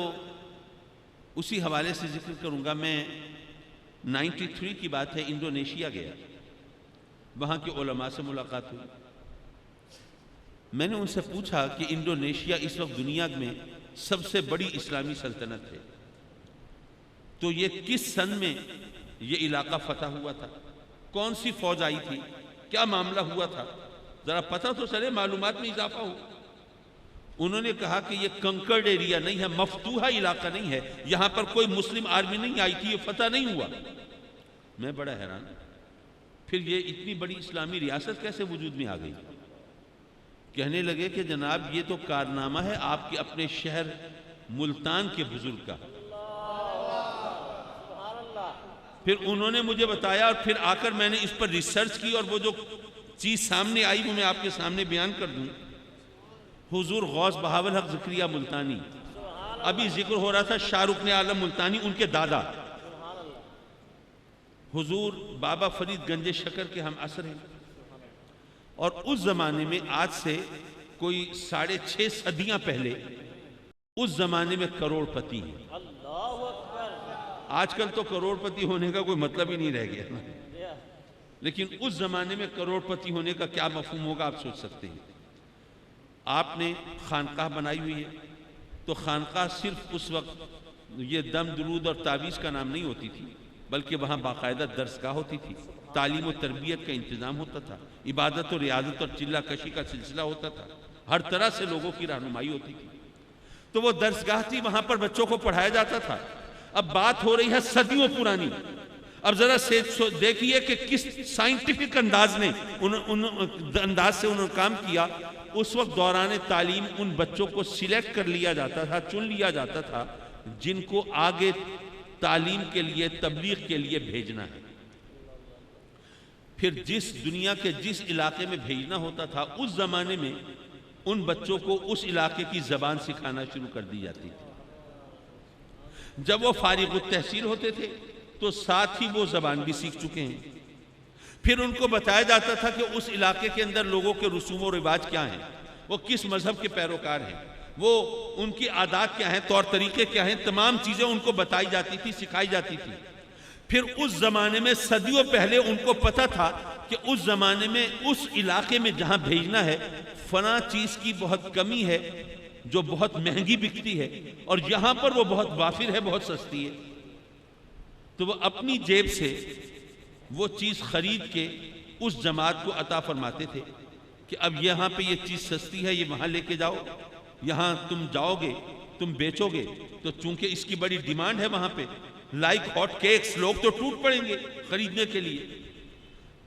اسی حوالے سے ذکر کروں گا۔ میں 93 کی بات ہے، انڈونیشیا گیا، وہاں کے علماء سے ملاقات ہوئی۔ میں نے ان سے پوچھا کہ انڈونیشیا اس وقت دنیا میں سب سے بڑی اسلامی سلطنت ہے، تو یہ کس سن میں یہ علاقہ فتح ہوا تھا؟ کون سی فوج آئی تھی؟ کیا معاملہ ہوا تھا؟ ذرا پتہ تو چلے، معلومات میں اضافہ ہو۔ انہوں نے کہا کہ یہ کنکرڈ ایریا نہیں ہے، مفتوحہ علاقہ نہیں ہے، یہاں پر کوئی مسلم آرمی نہیں آئی تھی، یہ فتح نہیں ہوا۔ میں بڑا حیران، پھر یہ اتنی بڑی اسلامی ریاست کیسے وجود میں آ گئی؟ کہنے لگے کہ جناب یہ تو کارنامہ ہے آپ کے اپنے شہر ملتان کے بزرگ کا۔ پھر انہوں نے مجھے بتایا، اور پھر آ کر میں نے اس پر ریسرچ کی، اور وہ جو چیز سامنے آئی وہ میں آپ کے سامنے بیان کر دوں۔ حضور غوث بہاول حق زکریا ملتانی، ابھی ذکر ہو رہا تھا شاہ رکن عالم ملتانی، ان کے دادا حضور بابا فرید گنج شکر کے ہم عصر ہیں، اور اس زمانے میں آج سے کوئی 6.5 صدیاں پہلے اس زمانے میں کروڑ پتی ہیں۔ آج کل تو کروڑ پتی ہونے کا کوئی مطلب ہی نہیں رہ گیا، لیکن اس زمانے میں کروڑ پتی ہونے کا کیا مفہوم ہوگا آپ سوچ سکتے ہیں۔ آپ نے خانقاہ بنائی ہوئی ہے، تو خانقاہ صرف اس وقت یہ دم درود اور تعویذ کا نام نہیں ہوتی تھی، بلکہ وہاں باقاعدہ درسگاہ ہوتی تھی، تعلیم و تربیت کا انتظام ہوتا تھا، عبادت و ریاضت اور چلہ کشی کا سلسلہ ہوتا تھا، ہر طرح سے لوگوں کی رہنمائی ہوتی تھی۔ تو وہ درسگاہ تھی، وہاں پر بچوں کو پڑھایا جاتا تھا۔ اب بات ہو رہی ہے صدیوں پرانی۔ اب ذرا دیکھیے کہ کس سائنٹیفک انداز سے انہوں نے کام کیا۔ اس وقت دوران تعلیم ان بچوں کو سلیکٹ کر لیا جاتا تھا، چن لیا جاتا تھا، جن کو آگے تعلیم کے لیے، تبلیغ کے لیے بھیجنا ہے۔ پھر جس دنیا کے جس علاقے میں بھیجنا ہوتا تھا، اس زمانے میں ان بچوں کو اس علاقے کی زبان سکھانا شروع کر دی جاتی تھی۔ جب وہ فارغ التحصیل ہوتے تھے تو ساتھ ہی وہ زبان بھی سیکھ چکے ہیں۔ پھر ان کو بتایا جاتا تھا کہ اس علاقے کے اندر لوگوں کے رسوم و رواج کیا ہیں، وہ کس مذہب کے پیروکار ہیں، وہ ان کی عادات کیا ہیں، طور طریقے کیا ہیں، تمام چیزیں ان کو بتائی جاتی تھی، سکھائی جاتی تھی۔ پھر اس زمانے میں صدیوں پہلے ان کو پتا تھا کہ اس زمانے میں اس علاقے میں جہاں بھیجنا ہے فلاں چیز کی بہت کمی ہے جو بہت مہنگی بکتی ہے، اور یہاں پر وہ بہت وافر ہے، بہت سستی ہے۔ تو وہ اپنی جیب سے وہ چیز خرید کے اس جماعت کو عطا فرماتے تھے کہ اب یہاں پہ یہ چیز سستی ہے، یہ وہاں لے کے جاؤ، یہاں تم جاؤ گے، تم بیچو گے، تو چونکہ اس کی بڑی ڈیمانڈ ہے وہاں پہ، لائک ہاٹ کیکس، لوگ تو ٹوٹ پڑیں گے خریدنے کے لیے۔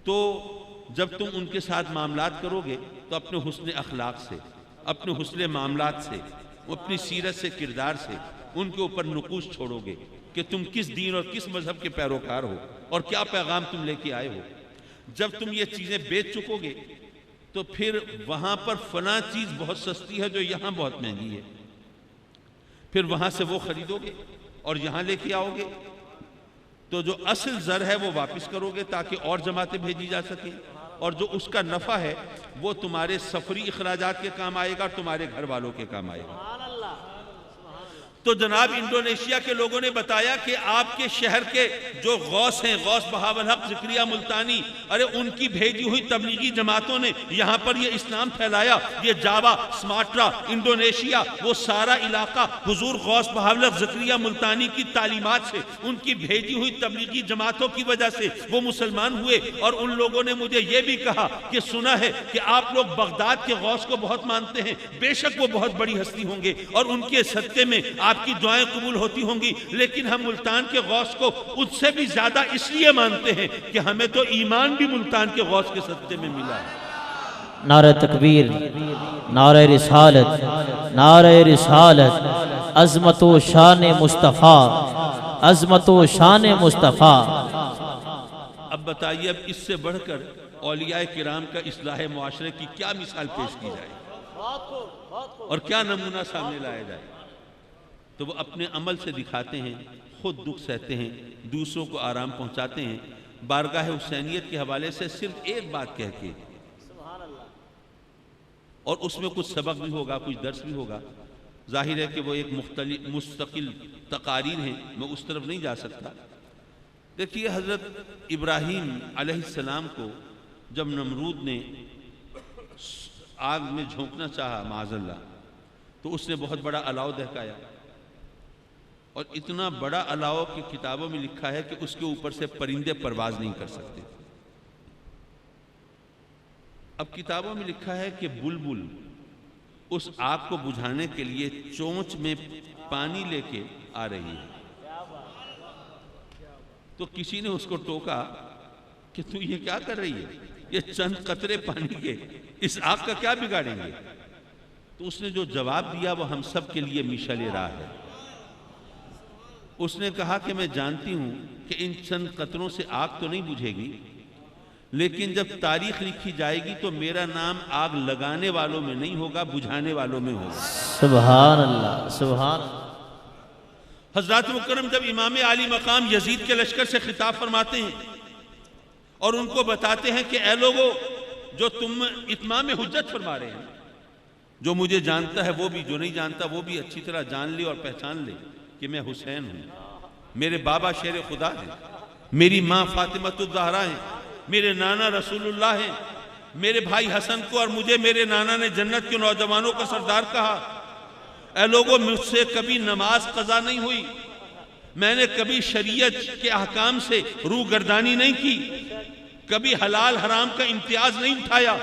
تو جب تم ان کے ساتھ معاملات کرو گے تو اپنے حسن اخلاق سے، اپنے حسن معاملات سے، اپنی سیرت سے، کردار سے ان کے اوپر نقوش چھوڑو گے کہ تم کس دین اور کس مذہب کے پیروکار ہو اور کیا پیغام تم لے کے آئے ہو۔ جب تم یہ چیزیں بیچ چکو گے تو پھر وہاں پر فلاں چیز بہت سستی ہے جو یہاں بہت مہنگی ہے، پھر وہاں سے وہ خریدو گے اور یہاں لے کے آؤ گے، تو جو اصل زر ہے وہ واپس کرو گے تاکہ اور جماعتیں بھیجی جا سکیں، اور جو اس کا نفع ہے وہ تمہارے سفری اخراجات کے کام آئے گا اور تمہارے گھر والوں کے کام آئے گا۔ تو جناب انڈونیشیا کے لوگوں نے بتایا کہ آپ کے شہر کے جو غوث ہیں، غوث بہاول حق زکریا ملتانی، ارے ان کی بھیجی ہوئی تبلیغی جماعتوں نے یہاں پر یہ اسلام پھیلایا. یہ جاوا، سماٹرا، انڈونیشیا، وہ سارا علاقہ حضور غوث بہاول حق زکریا ملتانی کی تعلیمات سے، ان کی بھیجی ہوئی تبلیغی جماعتوں کی وجہ سے وہ مسلمان ہوئے. اور ان لوگوں نے مجھے یہ بھی کہا کہ سنا ہے کہ آپ لوگ بغداد کے غوث کو بہت مانتے ہیں، بے شک وہ بہت بڑی ہستی ہوں گے اور ان کے صدقے میں آپ کی دعائیں قبول ہوتی ہوں گی، لیکن ہم ملتان کے غوث کو اس سے بھی زیادہ اس لیے مانتے ہیں کہ ہمیں تو ایمان بھی ملتان کے غوث کے صدقے میں ملا ہے. نعرہ تکبیر، نعرہ رسالت، نعرہ رسالت، عظمت و شان مصطفیٰ، عظمت و شان مصطفیٰ. اب بتائیے، اب اس سے بڑھ کر اولیاء کرام کا اصلاح معاشرے کی کیا مثال پیش کی جائے اور کیا نمونہ سامنے لایا جائے؟ تو وہ اپنے عمل سے دکھاتے ہیں، خود دکھ سہتے ہیں، دوسروں کو آرام پہنچاتے ہیں. بارگاہ حسینیت کے حوالے سے صرف ایک بات کہہ کے، اور اس میں کچھ سبق بھی ہوگا، کچھ درس بھی ہوگا. ظاہر ہے کہ وہ ایک مستقل تقاریر ہیں، میں اس طرف نہیں جا سکتا. دیکھیے، حضرت ابراہیم علیہ السلام کو جب نمرود نے آگ میں جھونکنا چاہا معاذ اللہ، تو اس نے بہت بڑا الاؤ دہکایا، اور اتنا بڑا الاؤ کہ کتابوں میں لکھا ہے کہ اس کے اوپر سے پرندے پرواز نہیں کر سکتے. اب کتابوں میں لکھا ہے کہ بلبل اس آگ کو بجھانے کے لیے چونچ میں پانی لے کے آ رہی ہے. تو کسی نے اس کو ٹوکا کہ تو یہ کیا کر رہی ہے، یہ چند قطرے پانی کے اس آگ کا کیا بگاڑیں گے؟ تو اس نے جو جواب دیا وہ ہم سب کے لیے مشعل راہ ہے. اس نے کہا کہ میں جانتی ہوں کہ ان چند قطروں سے آگ تو نہیں بجھے گی، لیکن جب تاریخ لکھی جائے گی تو میرا نام آگ لگانے والوں میں نہیں ہوگا، بجھانے والوں میں ہوگا. سبحان اللہ، سبحان اللہ. حضرات مکرم جب امام عالی مقام یزید کے لشکر سے خطاب فرماتے ہیں اور ان کو بتاتے ہیں کہ اے لوگو، جو تم اتمام حجت فرما رہے ہیں، جو مجھے جانتا ہے وہ بھی، جو نہیں جانتا وہ بھی اچھی طرح جان لے اور پہچان لے کہ میں حسین ہوں. میرے بابا شیر خدا ہیں، میری ماں فاطمۃ الزہرا ہیں، میرے نانا رسول اللہ ہیں. میرے بھائی حسن کو اور مجھے میرے نانا نے جنت کے نوجوانوں کا سردار کہا. اے لوگوں، مجھ سے کبھی نماز قضا نہیں ہوئی، میں نے کبھی شریعت کے احکام سے روح گردانی نہیں کی، کبھی حلال حرام کا امتیاز نہیں اٹھایا،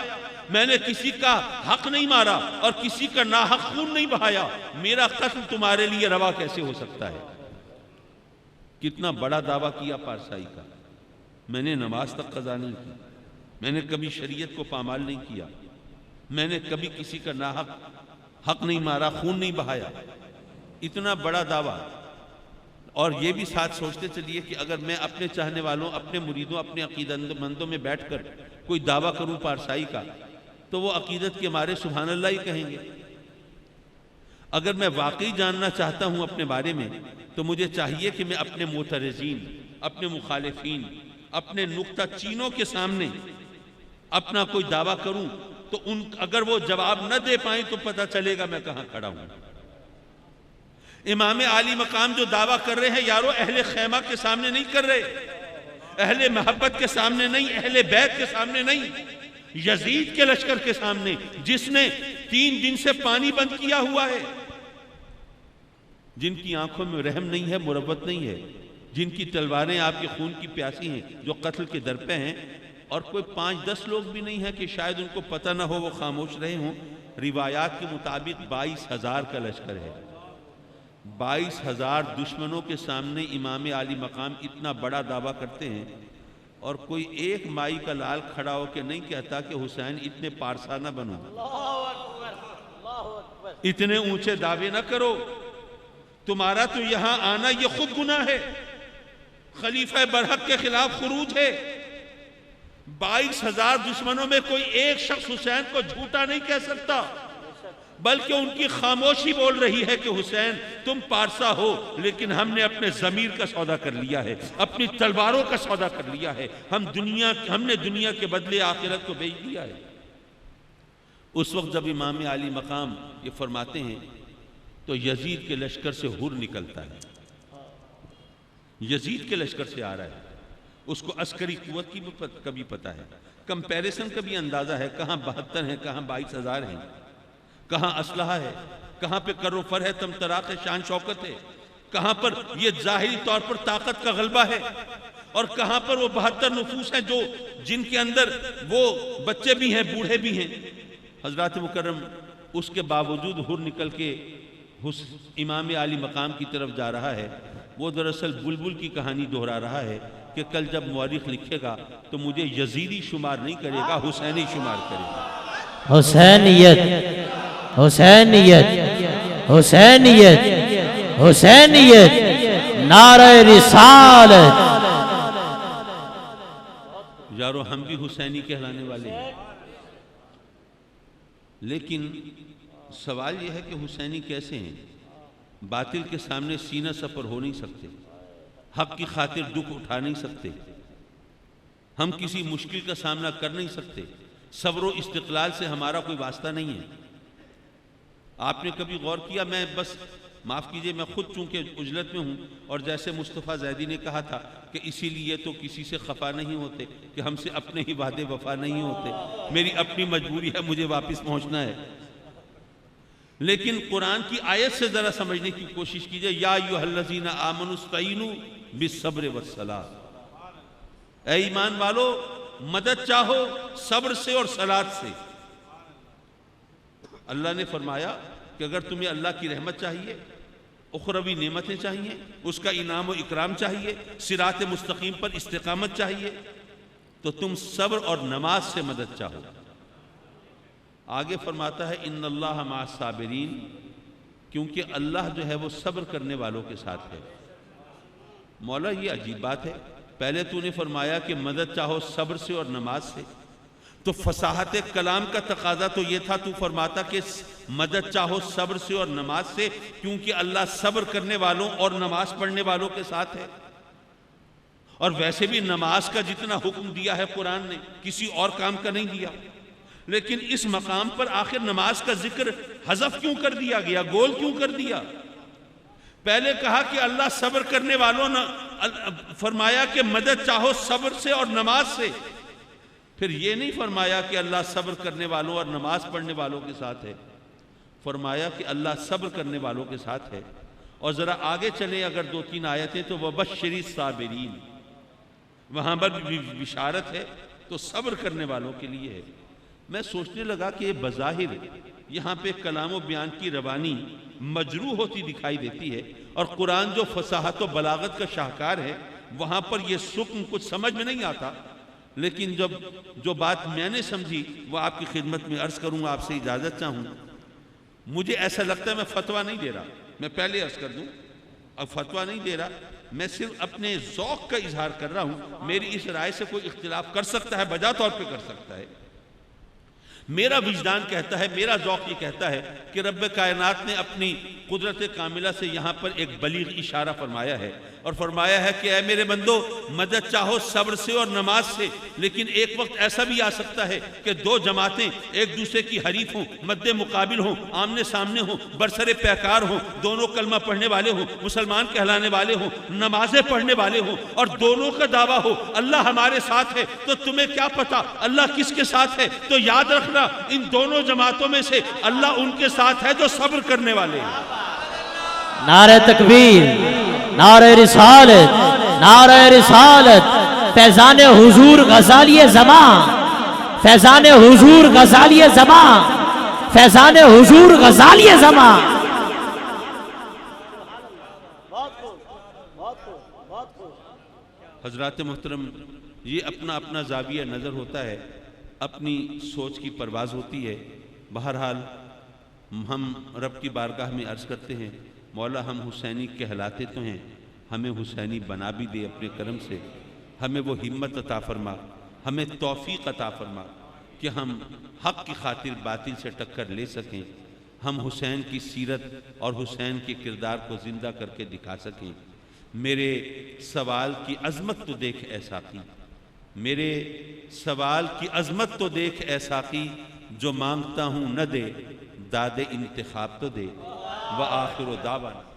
میں نے کسی کا حق نہیں مارا اور کسی کا ناحق خون نہیں بہایا. میرا قتل تمہارے لیے روا کیسے ہو سکتا ہے؟ کتنا بڑا دعویٰ کیا پارسائی کا. میں نے نماز تک قضا نہیں کی، میں نے کبھی شریعت کو پامال نہیں کیا، میں نے کبھی کسی کا ناحق حق نہیں مارا، خون نہیں بہایا. اتنا بڑا دعویٰ. اور یہ بھی ساتھ سوچتے چلیے کہ اگر میں اپنے چاہنے والوں، اپنے مریدوں، اپنے عقیدت مندوں میں بیٹھ کر کوئی دعویٰ کروں پارسائی کا، تو وہ عقیدت کے مارے سبحان اللہ ہی کہیں گے. اگر میں واقعی جاننا چاہتا ہوں اپنے بارے میں، تو مجھے چاہیے کہ میں اپنے معترضین، اپنے مخالفین، اپنے نکتہ چینوں کے سامنے اپنا کوئی دعویٰ کروں، تو اگر وہ جواب نہ دے پائیں تو پتہ چلے گا میں کہاں کھڑا ہوں. امام عالی مقام جو دعویٰ کر رہے ہیں یارو، اہل خیمہ کے سامنے نہیں کر رہے، اہل محبت کے سامنے نہیں، اہل بیت کے سامنے نہیں، یزید کے لشکر کے سامنے، جس نے 3 دن سے پانی بند کیا ہوا ہے، جن کی آنکھوں میں رحم نہیں ہے، مروت نہیں ہے، جن کی تلواریں آپ کے خون کی پیاسی ہیں، جو قتل کے در پہ ہیں، اور کوئی 5-10 لوگ بھی نہیں ہیں کہ شاید ان کو پتہ نہ ہو، وہ خاموش رہے ہوں. روایات کے مطابق 22,000 کا لشکر ہے. 22,000 دشمنوں کے سامنے امام عالی مقام اتنا بڑا دعویٰ کرتے ہیں، اور کوئی ایک مائی کا لال کھڑا ہو کے نہیں کہتا کہ حسین اتنے پارسا نہ بنو، اتنے اونچے دعوے نہ کرو، تمہارا تو یہاں آنا یہ خود گناہ ہے، خلیفہ برحق کے خلاف خروج ہے. 22,000 دشمنوں میں کوئی ایک شخص حسین کو جھوٹا نہیں کہہ سکتا، بلکہ ان کی خاموشی بول رہی ہے کہ حسین تم پارسا ہو، لیکن ہم نے اپنے ضمیر کا سودا کر لیا ہے، اپنی تلواروں کا سودا کر لیا ہے، ہم نے دنیا کے بدلے آخرت کو بیچ دیا ہے. اس وقت جب امام عالی مقام یہ فرماتے ہیں تو یزید کے لشکر سے ہر نکلتا ہے، یزید کے لشکر سے آ رہا ہے، اس کو عسکری قوت کی بھی پتہ ہے، کمپیریزن کا بھی اندازہ ہے، کہاں 72 ہیں، کہاں 22,000 ہیں، کہاں اسلحہ ہے، کہاں پہ کر و فر ہے، طمطراق ہے، شان شوکت ہے، کہاں پر یہ ظاہری طور پر طاقت کا غلبہ ہے، اور کہاں پر وہ 72 نفوس ہیں جن کے اندر وہ بچے بھی ہیں، بوڑھے بھی ہیں۔ حضرات مکرم اس کے باوجود ہر نکل کے امام عالی مقام کی طرف جا رہا ہے۔ وہ دراصل بلبل کی کہانی دہرا رہا ہے کہ کل جب مورخ لکھے گا تو مجھے یزیدی شمار نہیں کرے گا، حسینی شمار کرے گا۔ حسینیت حسینیت حسینیت حسینیت، نعرہ رسالت۔ یارو ہم بھی حسینی کہلانے والے ہیں، لیکن سوال یہ ہے کہ حسینی کیسے ہیں؟ باطل کے سامنے سینہ سپر ہو نہیں سکتے، حق کی خاطر دکھ اٹھا نہیں سکتے، ہم کسی مشکل کا سامنا کر نہیں سکتے، صبر و استقلال سے ہمارا کوئی واسطہ نہیں ہے۔ آپ نے کبھی غور کیا؟ میں بس معاف کیجئے، میں خود چونکہ عجلت میں ہوں، اور جیسے مصطفیٰ زیدی نے کہا تھا کہ اسی لیے تو کسی سے خفا نہیں ہوتے کہ ہم سے اپنے ہی وعدے وفا نہیں ہوتے، میری اپنی مجبوری ہے، مجھے واپس پہنچنا ہے۔ لیکن قرآن کی آیت سے ذرا سمجھنے کی کوشش کیجئے، یا ایھا الذین آمنوا استعینوا بالصبر والصلاۃ، اے ایمان والو مدد چاہو صبر سے اور صلاۃ سے۔ اللہ نے فرمایا کہ اگر تمہیں اللہ کی رحمت چاہیے، اخروی نعمتیں چاہیے، اس کا انعام و اکرام چاہیے، صراط مستقیم پر استقامت چاہیے، تو تم صبر اور نماز سے مدد چاہو۔ آگے فرماتا ہے ان اللہ مع الصابرین، کیونکہ اللہ جو ہے وہ صبر کرنے والوں کے ساتھ ہے۔ مولا یہ عجیب بات ہے، پہلے تو نے فرمایا کہ مدد چاہو صبر سے اور نماز سے، تو فصاحت کلام کا تقاضا تو یہ تھا، تو فرماتا کہ مدد چاہو صبر سے اور نماز سے، کیونکہ اللہ صبر کرنے والوں اور نماز پڑھنے والوں کے ساتھ ہے۔ اور ویسے بھی نماز کا جتنا حکم دیا ہے قرآن نے، کسی اور کام کا نہیں دیا، لیکن اس مقام پر آخر نماز کا ذکر حذف کیوں کر دیا گیا، گول کیوں کر دیا؟ پہلے کہا کہ اللہ صبر کرنے والوں نے فرمایا کہ مدد چاہو صبر سے اور نماز سے، پھر یہ نہیں فرمایا کہ اللہ صبر کرنے والوں اور نماز پڑھنے والوں کے ساتھ ہے، فرمایا کہ اللہ صبر کرنے والوں کے ساتھ ہے۔ اور ذرا آگے چلیں اگر 2-3 آیتیں تو وَبَشِّرِ الصَّابِرِينَ، وہاں پر بھی بشارت ہے تو صبر کرنے والوں کے لیے ہے۔ میں سوچنے لگا کہ یہ بظاہر یہاں پہ کلام و بیان کی روانی مجروح ہوتی دکھائی دیتی ہے، اور قرآن جو فصاحت و بلاغت کا شاہکار ہے وہاں پر یہ سکم کچھ سمجھ میں نہیں آتا، لیکن جو بات میں نے سمجھی وہ آپ کی خدمت میں عرض کروں، آپ سے اجازت چاہوں۔ مجھے ایسا لگتا ہے، میں فتویٰ نہیں دے رہا، میں پہلے عرض کر دوں، اب فتویٰ نہیں دے رہا، میں صرف اپنے ذوق کا اظہار کر رہا ہوں۔ میری اس رائے سے کوئی اختلاف کر سکتا ہے، بجا طور پہ کر سکتا ہے۔ میرا وجدان کہتا ہے، میرا ذوق یہ کہتا ہے کہ رب کائنات نے اپنی قدرت کاملہ سے یہاں پر ایک بلیغ اشارہ فرمایا ہے، اور فرمایا ہے کہ اے میرے بندو مدد چاہو صبر سے اور نماز سے، لیکن ایک وقت ایسا بھی آ سکتا ہے کہ 2 جماعتیں ایک دوسرے کی حریف ہوں، مد مقابل ہوں، آمنے سامنے ہوں، برسر پیکار ہوں، دونوں کلمہ پڑھنے والے ہوں، مسلمان کہلانے والے ہوں، نمازیں پڑھنے والے ہوں، اور دونوں کا دعویٰ ہو اللہ ہمارے ساتھ ہے، تو تمہیں کیا پتا اللہ کس کے ساتھ ہے؟ تو یاد رکھنا ان دونوں جماعتوں میں سے اللہ ان کے ساتھ ہے جو صبر کرنے والے ہیں۔ نعرہ تکبیر، نعرہ رسالت، نعرہ رسالت، فیضان حضور غزالی زمان، فیضان حضور غزالی زمان، فیضان حضور غزالی زمان۔ حضرات محترم، یہ اپنا اپنا زاویہ نظر ہوتا ہے، اپنی سوچ کی پرواز ہوتی ہے۔ بہرحال ہم رب کی بارگاہ میں عرض کرتے ہیں، مولا ہم حسینی کہلاتے تو ہیں، ہمیں حسینی بنا بھی دے اپنے کرم سے، ہمیں وہ ہمت عطا فرما، ہمیں توفیق عطا فرما کہ ہم حق کی خاطر باطل سے ٹکر لے سکیں، ہم حسین کی سیرت اور حسین کے کردار کو زندہ کر کے دکھا سکیں۔ میرے سوال کی عظمت تو دیکھ اے ساقی، میرے سوال کی عظمت تو دیکھ اے ساقی، جو مانگتا ہوں نہ دے داد انتخاب تو دے، وآخر دعوانا